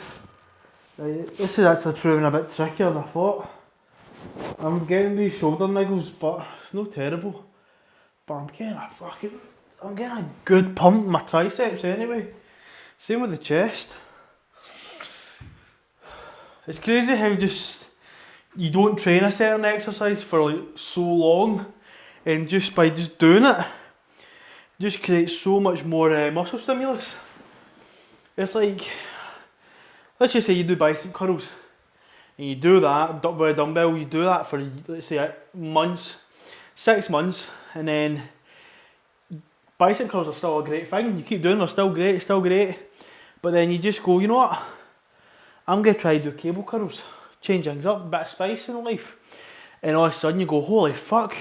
This is actually proving a bit trickier than I thought. I'm getting these shoulder niggles, but it's not terrible. But I'm getting a good pump in my triceps anyway. Same with the chest. It's crazy how just you don't train a certain exercise for like so long, and just by just doing it, just creates so much more muscle stimulus. It's like, let's just say you do bicep curls, and you do that with a dumbbell, you do that for, let's say, months, 6 months, and then bicep curls are still a great thing, you keep doing them, they're still great, but then you just go, you know what, I'm going to try to do cable curls, change things up, a bit of spice in life, and all of a sudden you go, holy fuck,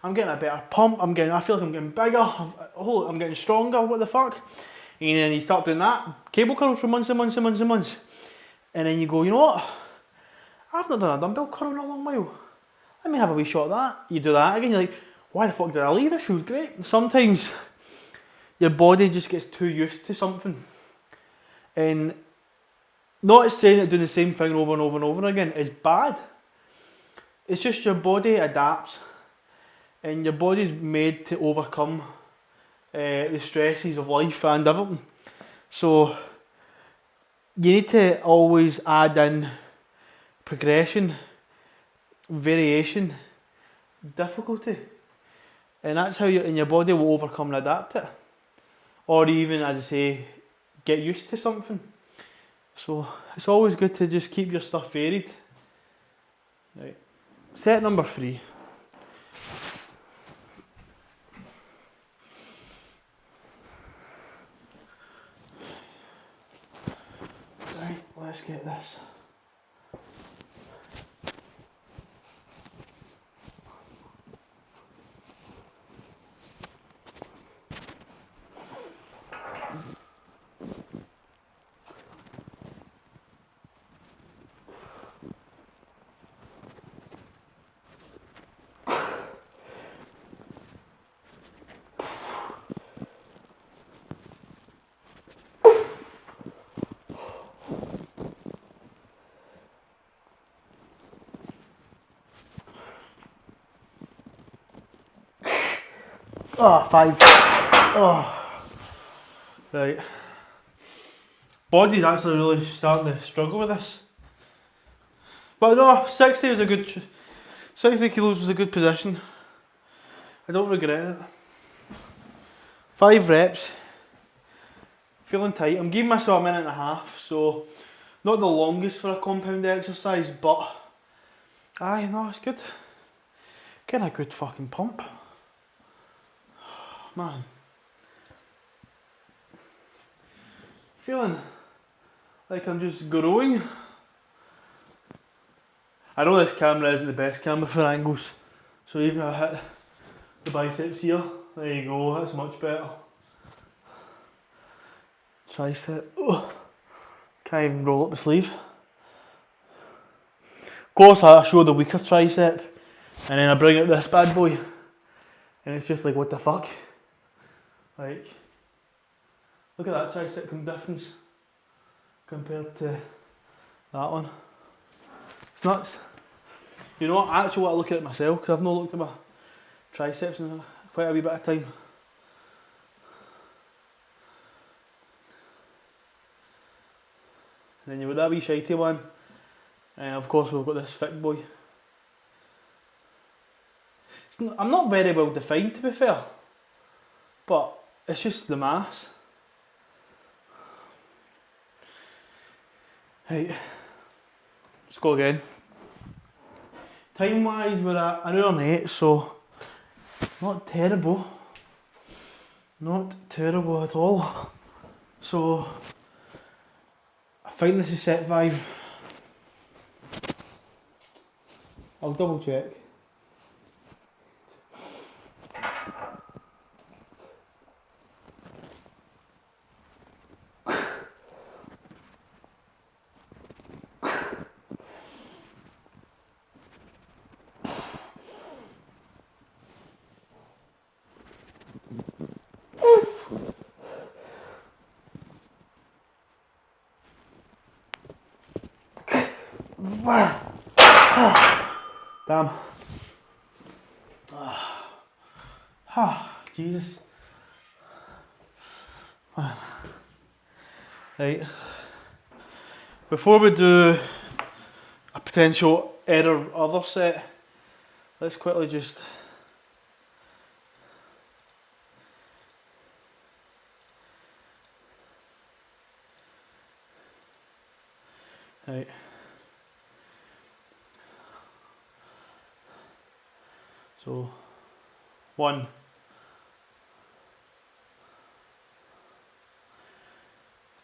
I'm getting a better pump, I feel like I'm getting bigger, I'm getting stronger, what the fuck? And then you start doing that, cable curls for months and months and months and months. And then you go, you know what? I've not done a dumbbell curl in a long while. Let me have a wee shot at that. You do that again, you're like, why the fuck did I leave? This feels great. Sometimes your body just gets too used to something. And not saying that doing the same thing over and over and over again is bad. It's just your body adapts. And your body's made to overcome the stresses of life and everything. So you need to always add in progression, variation, difficulty, and that's how your body will overcome and adapt it, or even, as I say, get used to something. So it's always good to just keep your stuff varied. Right. Set number 3. Right, let's get this. Oh, 5. Oh. Right. Body's actually really starting to struggle with this. But no, 60 was a good, 60 kilos was a good position. I don't regret it. 5 reps. Feeling tight. I'm giving myself a minute and a half, so not the longest for a compound exercise, but aye, no, it's good. Getting a good fucking pump. Man. Feeling like I'm just growing. I know this camera isn't the best camera for angles, so even if I hit the biceps here, there you go, that's much better. Tricep, oh, can't even roll up the sleeve. Of course I show the weaker tricep, and then I bring out this bad boy, and it's just like, what the fuck? Like, look at that tricep difference compared to that one. It's nuts. You know what, actually what I look at it myself, because I've not looked at my triceps in quite a wee bit of time. And then you've got that wee shitey one, and of course we've got this thick boy. I'm not very well defined, to be fair, but it's just the mass. Right, let's go again. Time wise we're at an hour and 8, so not terrible. Not terrible at all. So I think this is set 5. I'll double check. Damn. Jesus. Right. Before we do a potential error other set, let's quickly just right. So 1,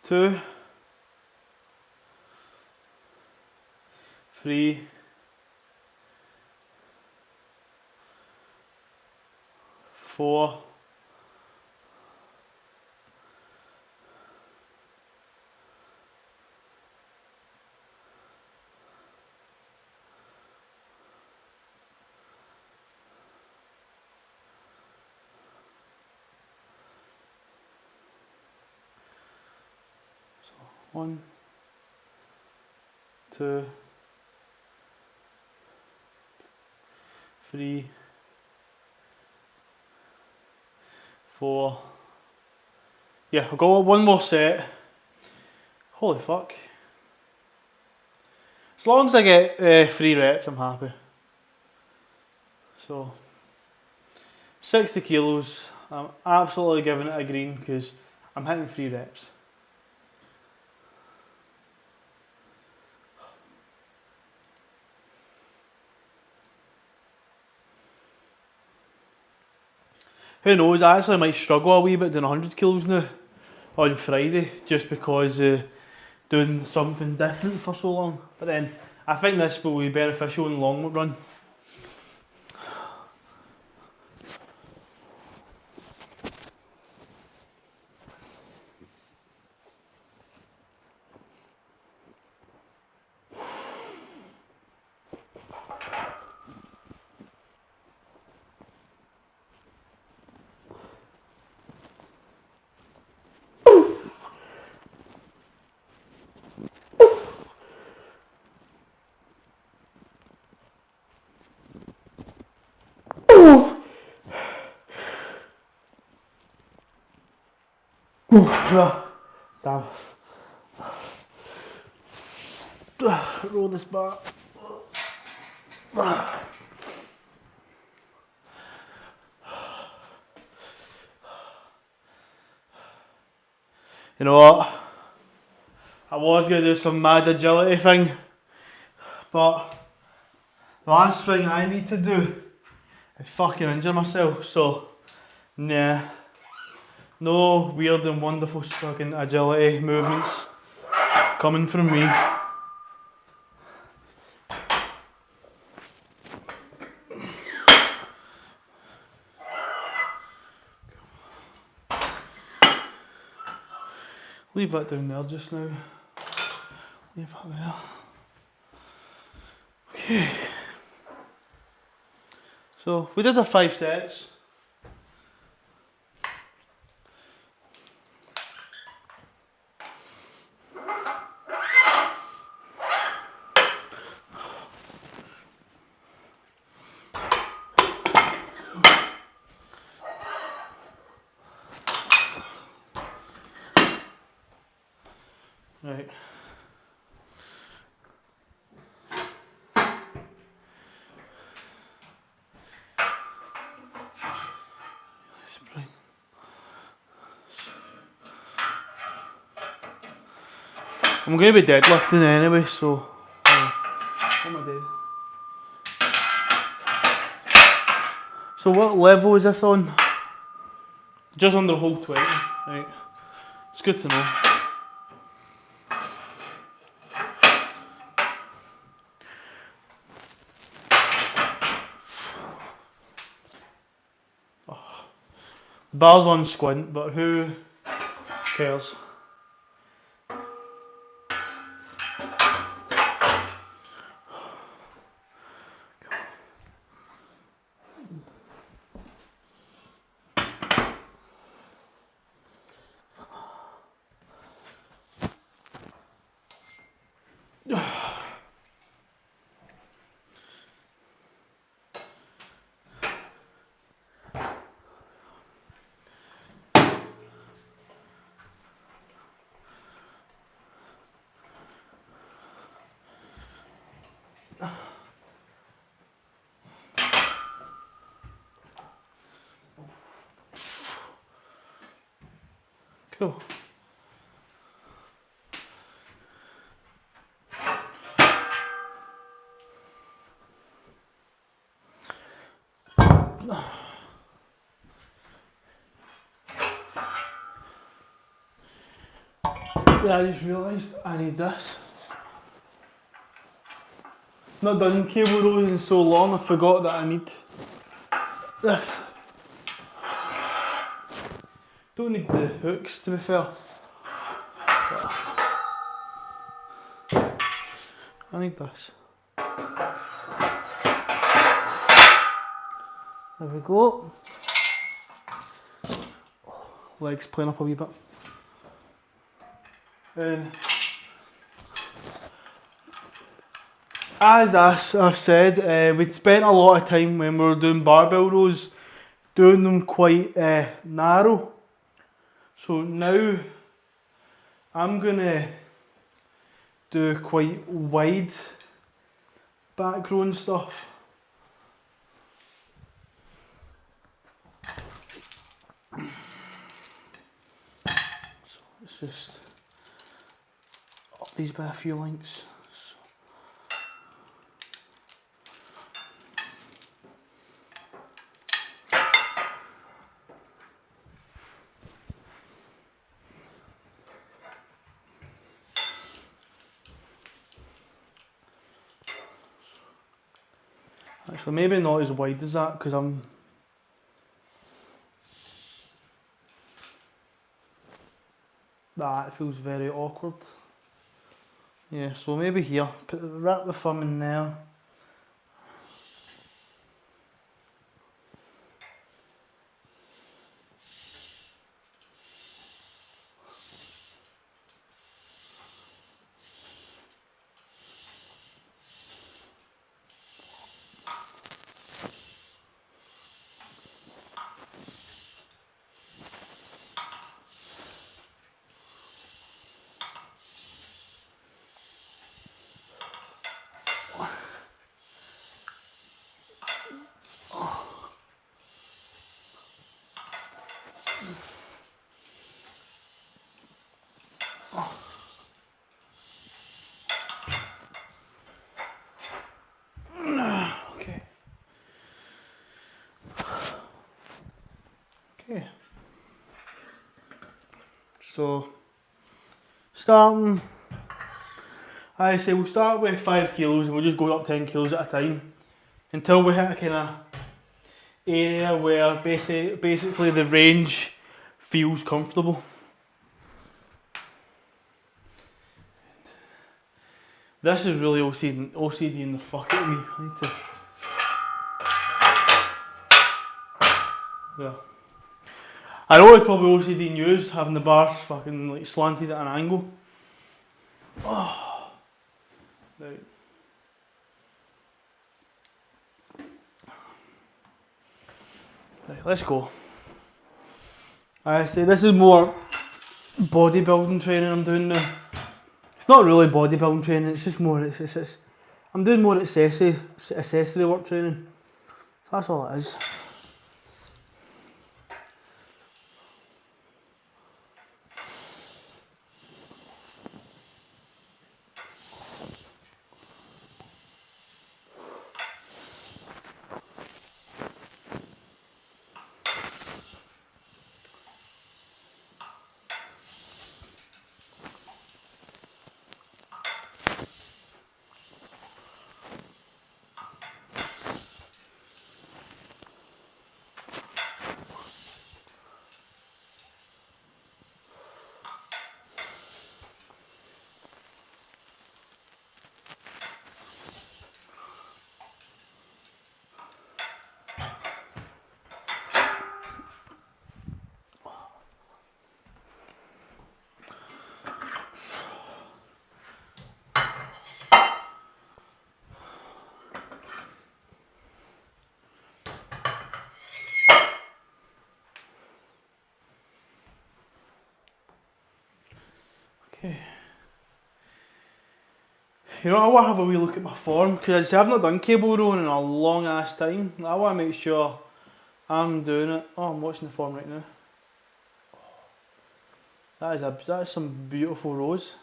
2, 3, 4, 1, 2, 3, 4. Yeah, I've got one more set. Holy fuck. As long as I get 3 reps, I'm happy. So 60 kilos, I'm absolutely giving it a green because I'm hitting 3 reps. Who knows, I actually might struggle a wee bit doing 100 kilos now on Friday just because doing something different for so long. But then I think this will be beneficial in the long run. Damn. Roll this back. You know what? I was going to do some mad agility thing, but the last thing I need to do is fucking injure myself, so nah. No weird and wonderful fucking agility movements coming from me. Leave that down there just now. Leave that there. Okay. So we did our 5 sets. Right. I'm going to be deadlifting anyway, so what am I doing? So what level is this on? Just under hold 20, right? It's good to know. Oh. Bar's on squint, but who cares? Cool. Yeah, I just realised I need this. Not done cable rolls in so long, I forgot that I need this. Don't need the hooks, to be fair. I need this. There we go. Legs playing up a wee bit. And as I've said, we spent a lot of time when we were doing barbell rows doing them quite narrow. So now I'm gonna do quite wide back row and stuff. So let's just up these by a few lengths. Actually, maybe not as wide as that because that feels very awkward. Yeah, so maybe here, wrap the thumb in there. Okay. Okay. So, starting, I say we'll start with 5 kilos and we'll just go up 10 kilos at a time until we hit a kind of area where basically the range feels comfortable. This is really OCD in the fuck out of me. I need to. Yeah. I know it's probably OCD news having the bars fucking like slanted at an angle. Oh. Right. Right, let's go. I say this is more bodybuilding training I'm doing now. It's not really bodybuilding training, it's just more, I'm doing more accessory work training. That's all it is. Okay. You know, I want to have a wee look at my form because I've not done cable rowing in a long ass time. I want to make sure I'm doing it. Oh, I'm watching the form right now. That is some beautiful rows.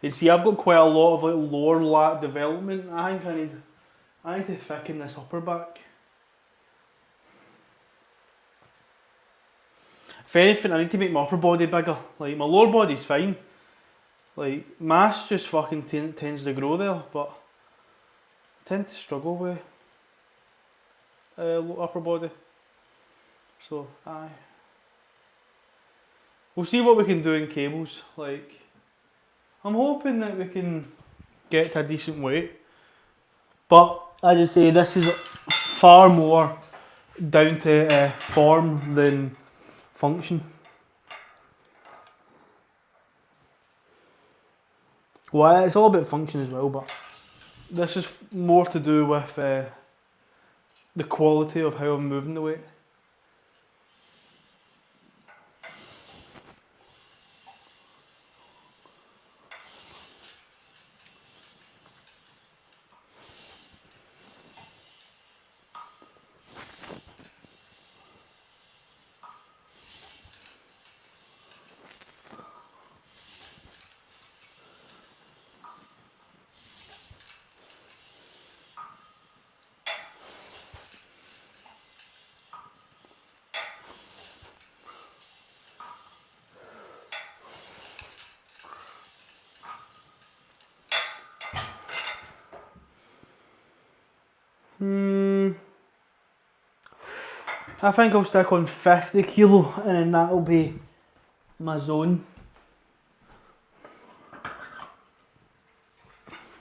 You see, I've got quite a lot of like lower lat development. I think I need to thicken this upper back. If anything, I need to make my upper body bigger. Like my lower body's fine. Like mass just fucking tends to grow there, but I tend to struggle with upper body. So aye, we'll see what we can do in cables. Like I'm hoping that we can get to a decent weight, but as I say, this is far more down to form than function. Well, it's all about function as well, but this is more to do with the quality of how I'm moving the weight. I think I'll stick on 50 kilo and then that'll be my zone.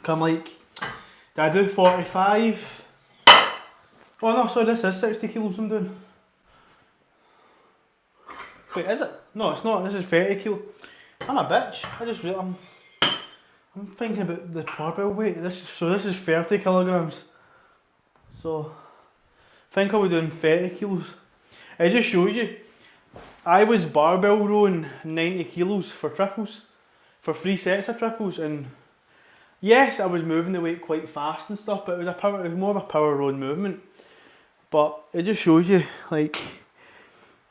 I'm like, did I do 45? Oh no, sorry, this is 60 kilos I'm doing. Wait, is it? No, it's not, this is 30 kilo. I'm a bitch, I'm thinking about the barbell weight. This is 30 kilograms. So I think I'll be doing 30 kilos. It just shows you, I was barbell rowing 90 kilos for triples, for 3 sets of triples, and yes, I was moving the weight quite fast and stuff, but it was more of a power rowing movement. But it just shows you like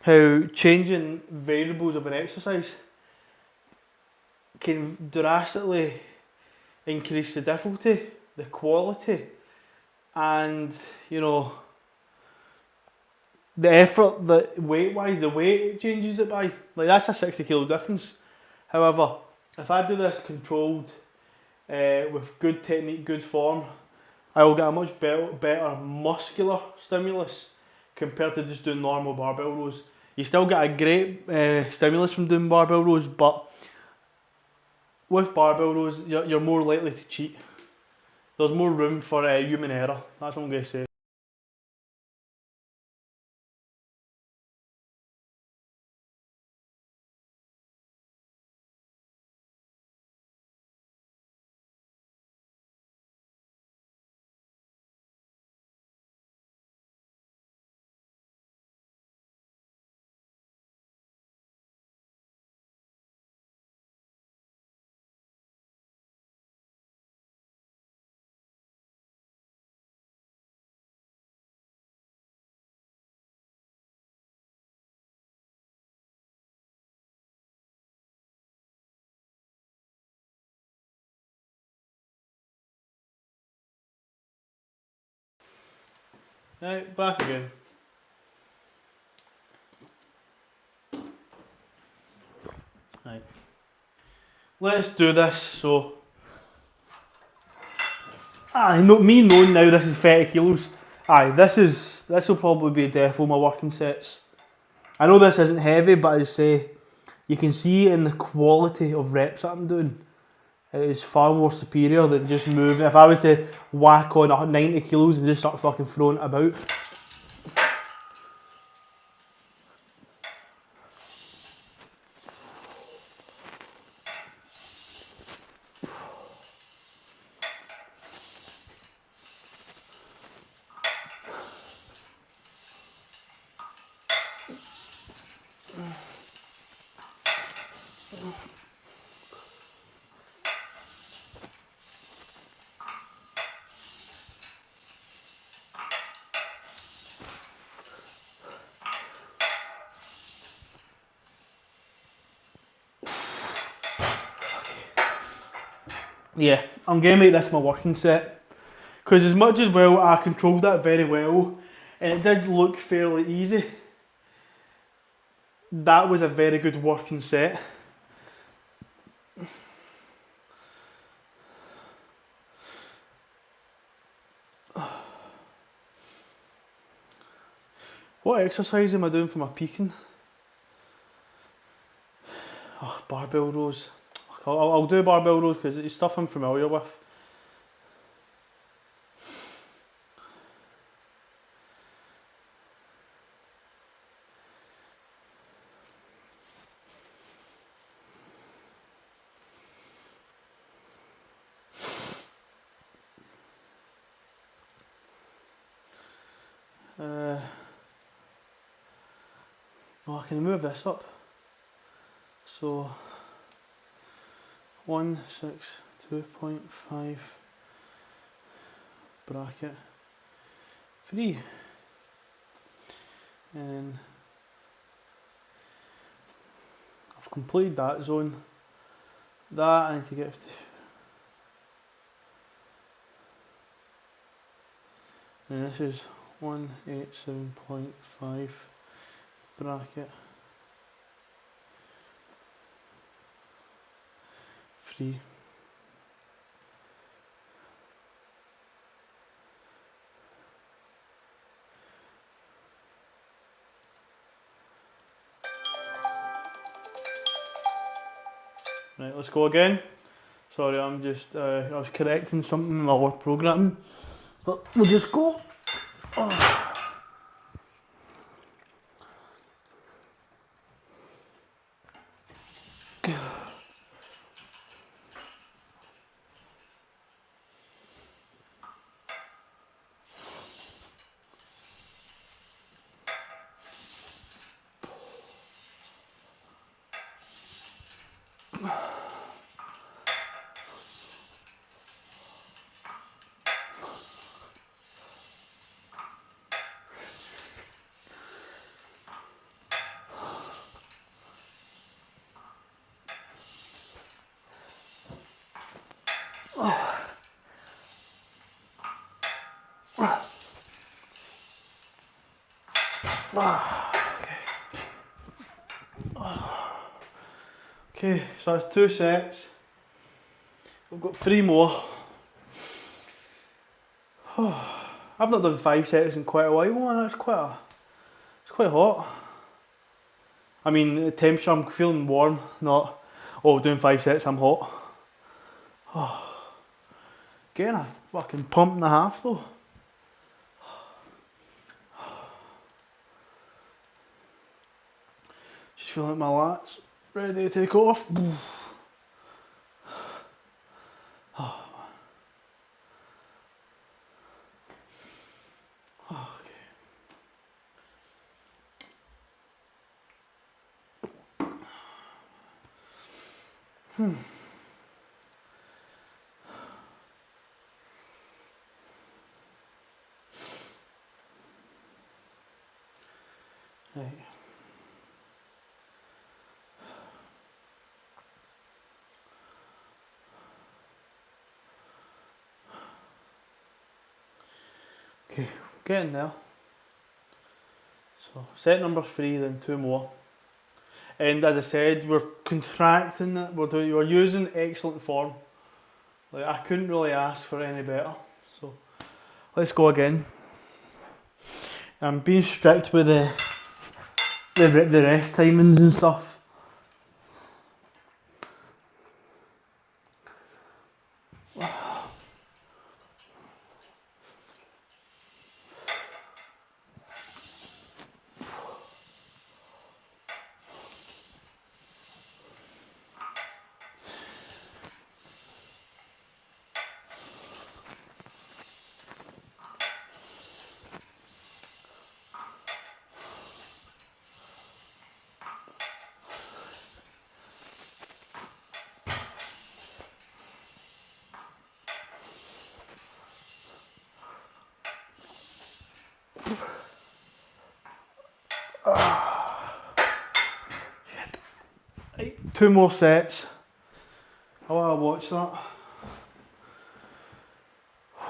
how changing variables of an exercise can drastically increase the difficulty, the quality, and you know, the effort, the weight wise, the weight it changes it by. Like that's a 60 kilo difference. However, if I do this controlled with good technique, good form, I will get a much better muscular stimulus compared to just doing normal barbell rows. You still get a great stimulus from doing barbell rows, but with barbell rows, you're more likely to cheat. There's more room for human error. That's what I'm going to say. Right, back again. Right. Let's do this. So, me knowing now this is 30 kilos. This will probably be defo my working sets. I know this isn't heavy, but as I say, you can see in the quality of reps that I'm doing, it is far more superior than just moving. If I was to whack on 90 kilos and just start fucking throwing it about. Yeah, I'm going to make this my working set. Because as much as well, I controlled that very well, and it did look fairly easy. That was a very good working set. What exercise am I doing for my peaking? Oh, barbell rows. I'll do barbell rows because it's stuff I'm familiar with. Oh, I can move this up. So 162.5 bracket 3, and I've completed that zone. That I need to get to. And this is 187.5 bracket 3. Right, let's go again. Sorry, I'm just, I was correcting something in my work programming. But we'll just go. Oh. Okay, so that's 2 sets. We've got 3 more. I've not done 5 sets in quite a while, man. It's quite hot. I mean, the temperature, I'm feeling warm, not, oh, doing 5 sets, I'm hot. Getting a fucking pump and a half though. Just feeling like my lats ready to take off. Right. Okay, getting there. So set number 3, then 2 more. And as I said, we're contracting it. We're using excellent form. Like, I couldn't really ask for any better. So let's go again. I'm being strict with the rest timings and stuff. Right, 2 more sets. I want to watch that.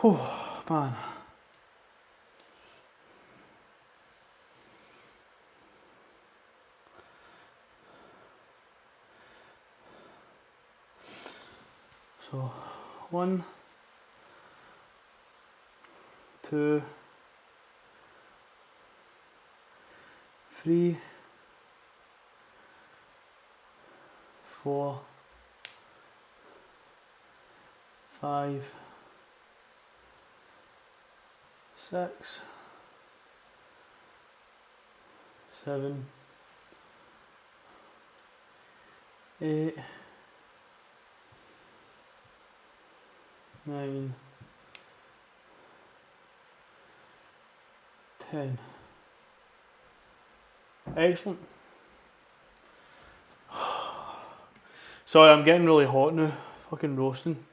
Oh man. So 1, 2, 3, 4, 5, 6, 7, 8, 9, 10. Excellent. Sorry, I'm getting really hot now. Fucking roasting.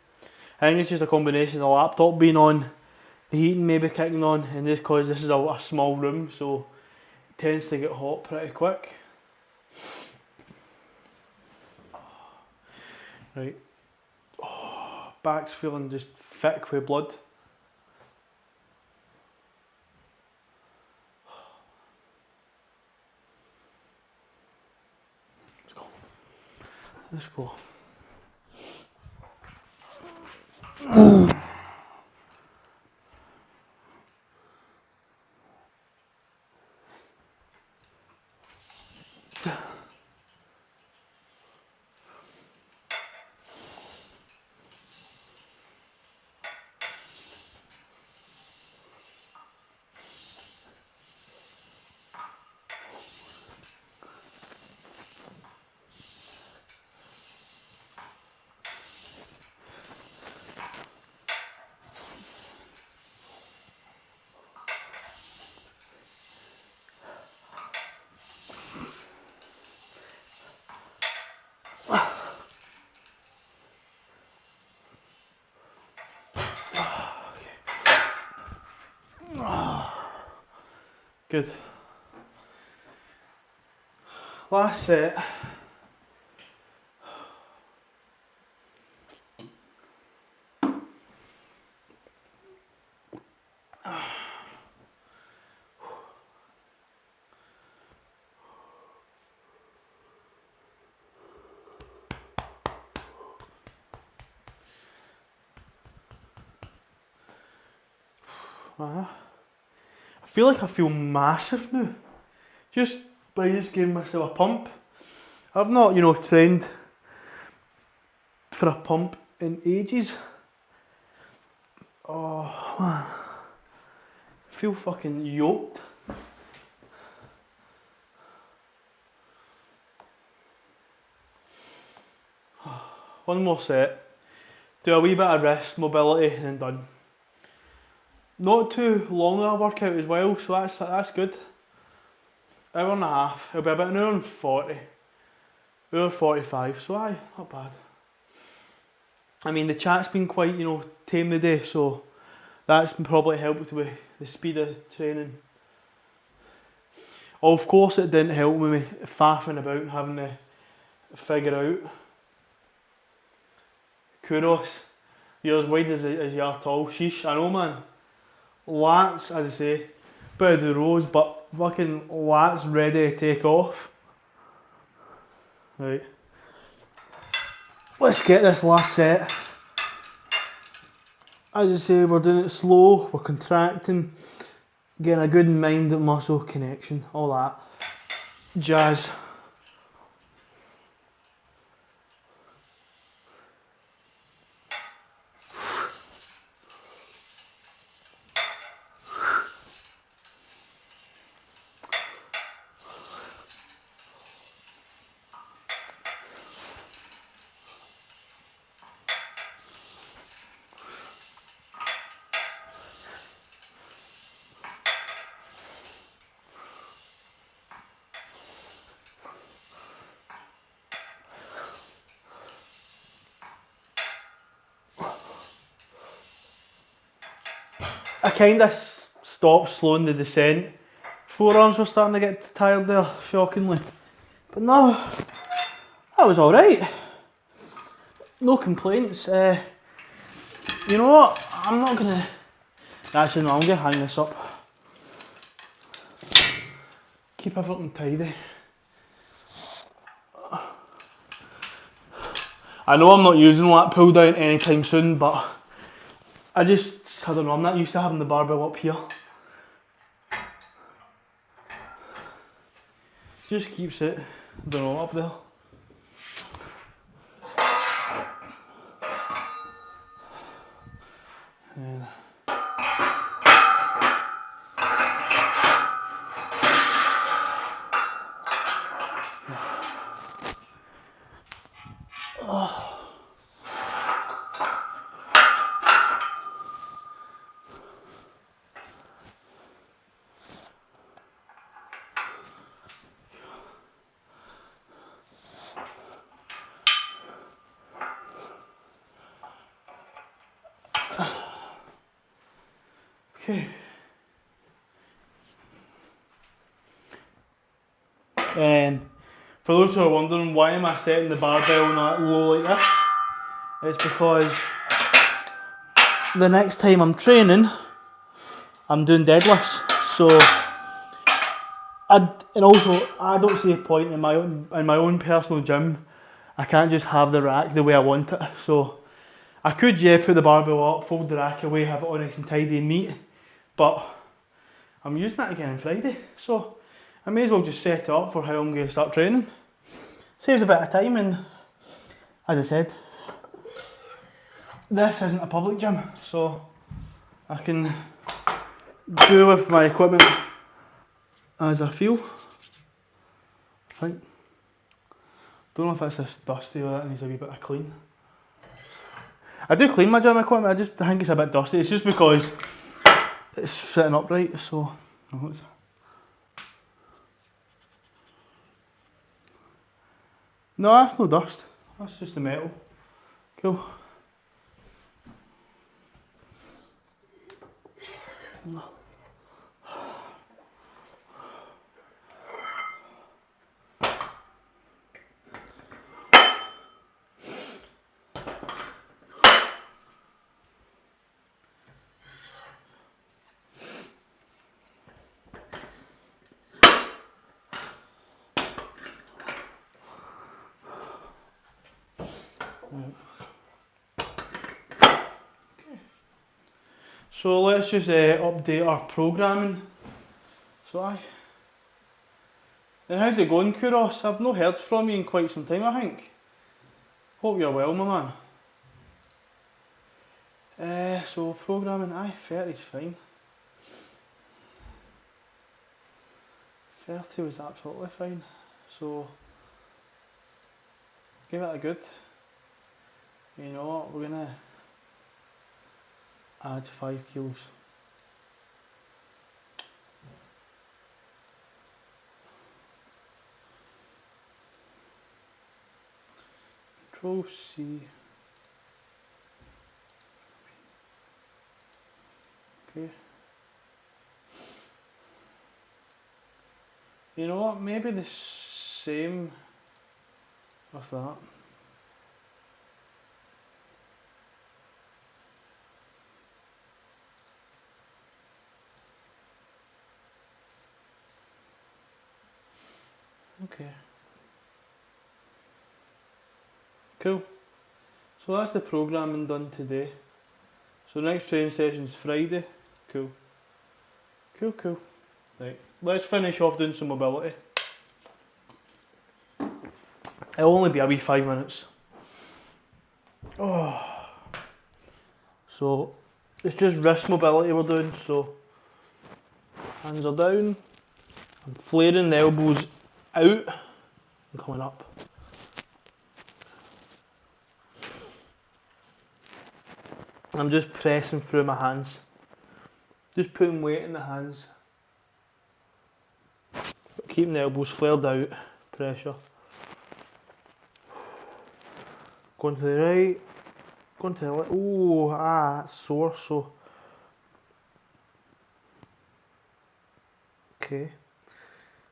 I think it's just a combination of the laptop being on, the heating maybe kicking on, and just because this is a small room, so it tends to get hot pretty quick. Right. Oh, back's feeling just thick with blood. Let's go. Let's go. Good. Last set. I feel like I feel massive now. Just by just giving myself a pump. I've not, trained for a pump in ages. Oh man. I feel fucking yoked. One more set. Do a wee bit of wrist mobility and then done. Not too long a workout as well, so that's good. Hour and a half. It'll be about an hour and 40. Hour 45, so aye, not bad. I mean, the chat's been quite, tame today, so that's probably helped with the speed of training. Oh, of course it didn't help with me faffing about and having to figure out. Kudos, you're as wide as you are tall. Sheesh, I know, man. Lats, as I say, bit of the rows, but fucking lats ready to take off. Right. Let's get this last set. As I say, we're doing it slow, we're contracting, getting a good mind and muscle connection, all that jazz. I kind of stopped slowing the descent. Forearms were starting to get tired there, shockingly. But no, that was alright. No complaints. You know what? I'm not gonna. Actually, no, I'm gonna hang this up. Keep everything tidy. I know I'm not using lat pull down anytime soon, but I don't know, I'm not used to having the barbell up here. Just keeps it, up there. And okay. And for those who are wondering, why am I setting the barbell not low like this? It's because the next time I'm training, I'm doing deadlifts. So, and also I don't see a point in my own personal gym. I can't just have the rack the way I want it. So, I could put the barbell up, fold the rack away, have it all nice and tidy and neat. But I'm using that again on Friday, so I may as well just set it up for how I'm going to start training. Saves a bit of time, and as I said, this isn't a public gym, so I can do with my equipment as I feel. I think. Don't know if it's this dusty or that needs a wee bit of clean. I do clean my gym equipment, I think it's a bit dusty. It's just because it's sitting upright, so no, that's no dust. That's just the metal. Cool. So let's just update our programming. So aye. And how's it going, Kuros? I've not heard from you in quite some time, I think. Hope you're well, my man. So programming, aye, 30's fine. 30 was absolutely fine. So give it a good. You know what, we're gonna add 5 kilos. Control C. Okay. You know what, maybe the same with that. Okay. Cool. So that's the programming done today. So next training session's Friday. Cool. Cool. Right, let's finish off doing some mobility. It'll only be a wee 5 minutes. Oh. So it's just wrist mobility we're doing. So hands are down. I'm flaring the elbows out and coming up. I'm just pressing through my hands. Just putting weight in the hands. Keeping the elbows flared out. Pressure. Going to the right. Going to the left. Oh, that's sore. So. Okay.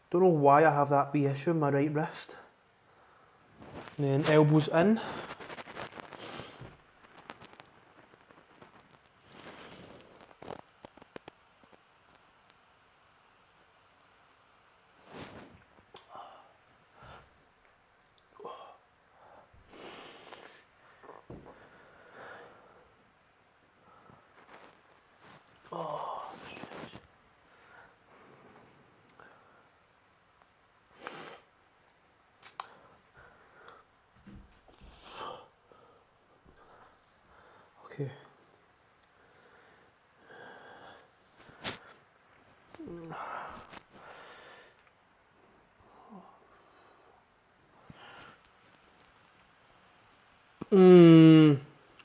Don't know why I have that wee issue in my right wrist. And then elbows in. Oh, shit. Okay.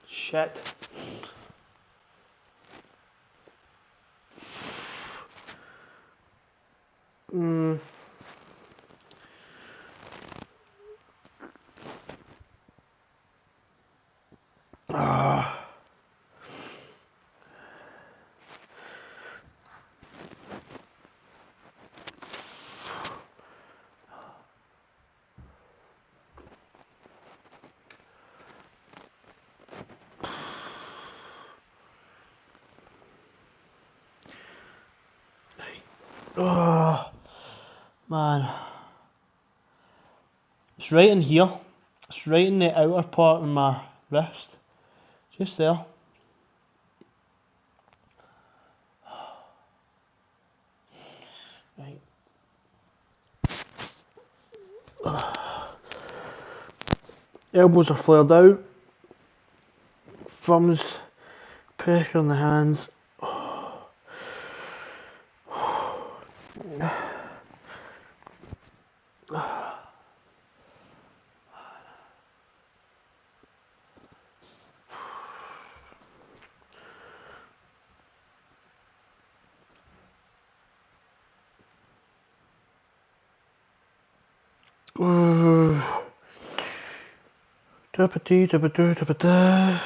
Shit. Ah. Oh, man. It's right in here. It's right in the outer part of my wrist. Just there. Right. Elbows are flared out. Thumbs, pressure on the hands. Tapatee, tapatoo, tapata.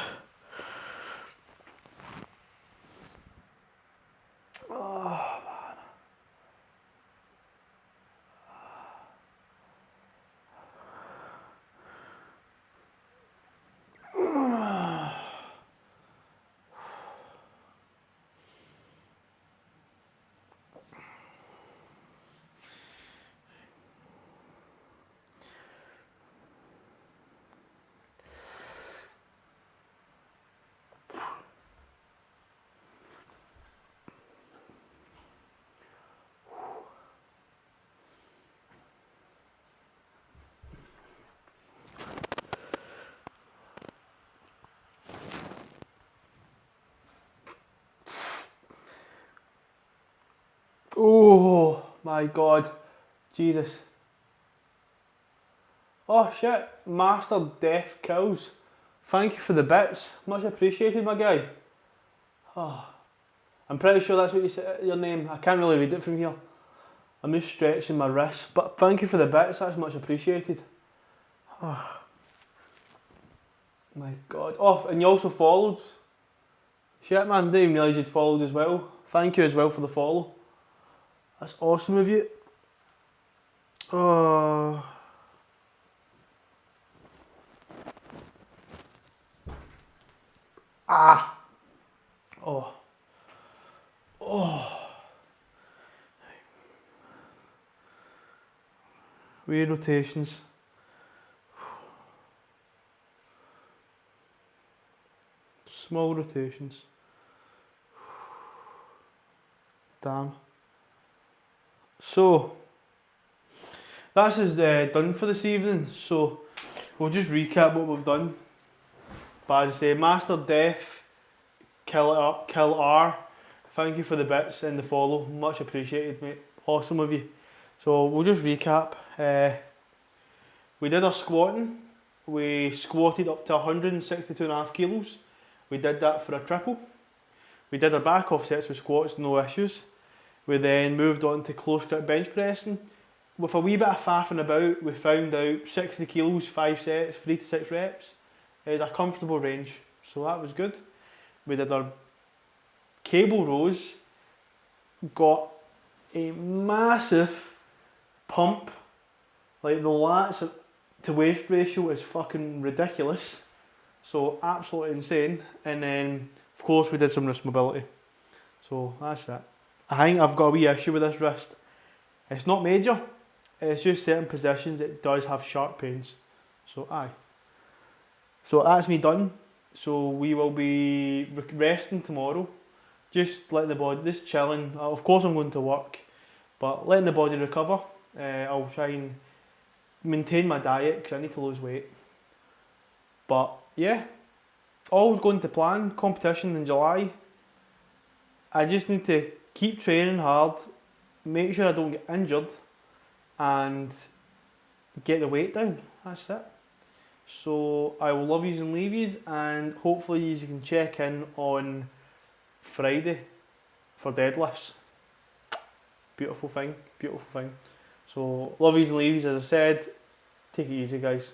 my god. Jesus. Oh shit, Master Death Kills. Thank you for the bits. Much appreciated, my guy. Oh, I'm pretty sure that's what you said, your name. I can't really read it from here. I'm just stretching my wrist. But thank you for the bits, that's much appreciated. Oh, my god. Oh, and you also followed. Shit man, didn't even realise you'd followed as well. Thank you as well for the follow. That's awesome of you. Oh. Ah. Oh. Oh. Weird rotations. Small rotations. Damn. So, that's is done for this evening. So, we'll just recap what we've done. But as I say, Master Death, Kill R, thank you for the bits and the follow. Much appreciated, mate. Awesome of you. So, we'll just recap. We did our squatting. We squatted up to 162.5 kilos. We did that for a triple. We did our back off sets with squats, no issues. We then moved on to close grip bench pressing. With a wee bit of faffing about, we found out 60 kilos, 5 sets, 3 to 6 reps is a comfortable range. So that was good. We did our cable rows, got a massive pump. Like the lats to waist ratio is fucking ridiculous. So absolutely insane. And then of course we did some wrist mobility. So that's it. I think I've got a wee issue with this wrist. It's not major, it's just certain positions it does have sharp pains. So aye. So that's me done. So we will be resting tomorrow. Just letting the body, just chilling. Of course I'm going to work, but letting the body recover. I'll try and maintain my diet because I need to lose weight. But yeah, all going to plan. Competition in July. I just need to keep training hard, make sure I don't get injured, and get the weight down. That's it. So I will love yous and leave yous, and hopefully you can check in on Friday for deadlifts. Beautiful thing, beautiful thing. So love yous and leave yous, as I said. Take it easy, guys.